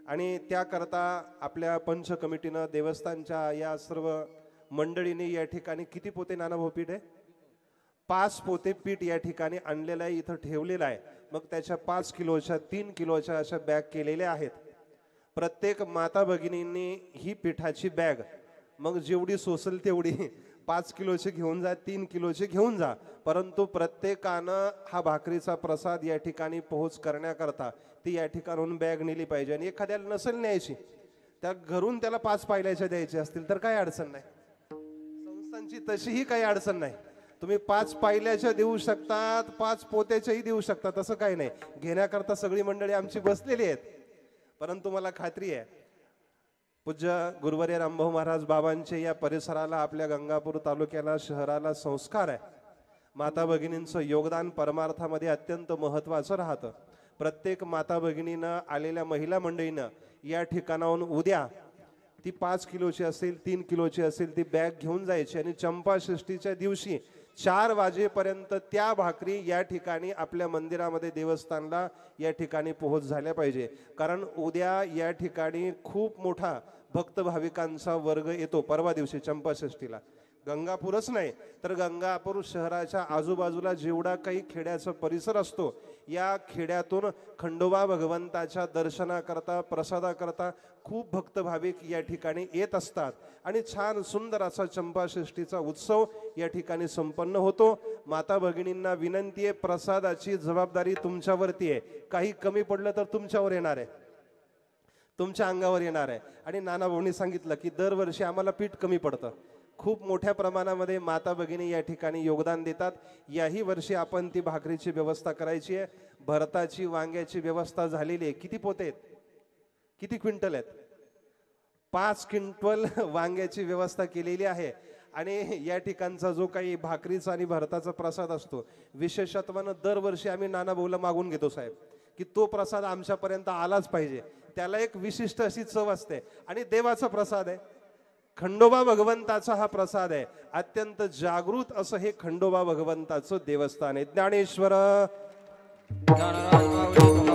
आणि त्याकरता आपल्या पंच कमिटीनं देवस्थानच्या या सर्व मंडळींनी या ठिकाणी किती पोते नानाभाऊ पीठ आहे? 5 पोते पीठ या ठिकाणी आणलेलं आहे, इथं ठेवलेलं आहे. मग त्याच्या 5 किलोच्या 3 किलोच्या अशा बॅग केलेल्या आहेत. प्रत्येक माता भगिनींनी ही पिठाची बॅग मग जेवढी सोसल तेवढी 5 किलोची घेऊन जा, 3 किलोची घेऊन जा, परंतु प्रत्येकानं हा भाकरीचा प्रसाद या ठिकाणी पोहोच करण्याकरता ती या ठिकाणून बॅग नेली पाहिजे. आणि एखाद्याला नसेल न्यायची, त्या घरून त्याला 5 पायल्याच्या द्यायच्या असतील तर काही अडचण नाही. संस्थांची तशीही काही अडचण नाही. तुम्ही 5 पायल्याच्या देऊ शकतात, 5 पोत्याच्याही देऊ शकतात, तसं काही नाही. घेण्याकरता सगळी मंडळी आमची बसलेली आहेत. परंतु मला खात्री आहे पूज्य गुरुवर्य रामभाऊ महाराज बाबांचे या परिसराला, आपल्या गंगापूर तालुक्याला, शहराला संस्कार आहे. माता भगिनींचं योगदान परमार्थामध्ये अत्यंत महत्त्वाचं राहतं. प्रत्येक माता भगिनीनं, आलेल्या महिला मंडळीनं या ठिकाणाहून उद्या ती 5 किलोची असेल, 3 किलोची असेल ती बॅग घेऊन जायची आणि चंपाषष्ठीच्या दिवशी 4 वाजेपर्यंत त्या भाकरी या ठिकाणी आपल्या मंदिरामध्ये, देवस्थानला या ठिकाणी पोहोच झाल्या पाहिजे. कारण उद्या या ठिकाणी खूप मोठा भक्त भाविकांचा वर्ग येतो. परवा दिवशी चंपाषष्ठीला गंगापूरच नाही तर गंगापूर शहराच्या आजूबाजूला जेवढा काही खेड्याचा परिसर असतो या खेड्यातून खंडोबा भगवंताच्या दर्शनाकरता, प्रसादाकरता खूप भक्त भाविक या ठिकाणी येत असतात. आणि छान सुंदर असा चंपाषष्ठीचा उत्सव या ठिकाणी संपन्न होतो. माता भगिनींना विनंती आहे, प्रसादाची जबाबदारी तुमच्यावरती आहे. काही कमी पडलं तर तुमच्यावर येणार आहे, तुमच्या अंगावर येणार आहे. आणि नाना भाऊंनी सांगितलं की दरवर्षी आम्हाला पीठ कमी पडतं. खूप मोठ्या प्रमाणामध्ये माता भगिनी या ठिकाणी योगदान देतात. याही वर्षी आपण ती भाकरीची व्यवस्था करायची आहे. भरताची, वांग्याची व्यवस्था झालेली आहे. किती पोते आहेत? किती क्विंटल आहेत? 5 क्विंटल वांग्याची व्यवस्था केलेली आहे. आणि या ठिकाणचा जो काही भाकरीचा आणि भरताचा प्रसाद असतो, विशेषत्वानं दरवर्षी आम्ही नाना भाऊला मागून घेतो साहेब की तो प्रसाद आमच्यापर्यंत आलाच पाहिजे. त्याला एक विशिष्ट अशी चव असते आणि देवाचा प्रसाद आहे. खंडोबा भगवंताचा हा प्रसाद आहे. अत्यंत जागृत असं हे खंडोबा भगवंताचं देवस्थान आहे. ज्ञानेश्वर ज्ञानराज माऊली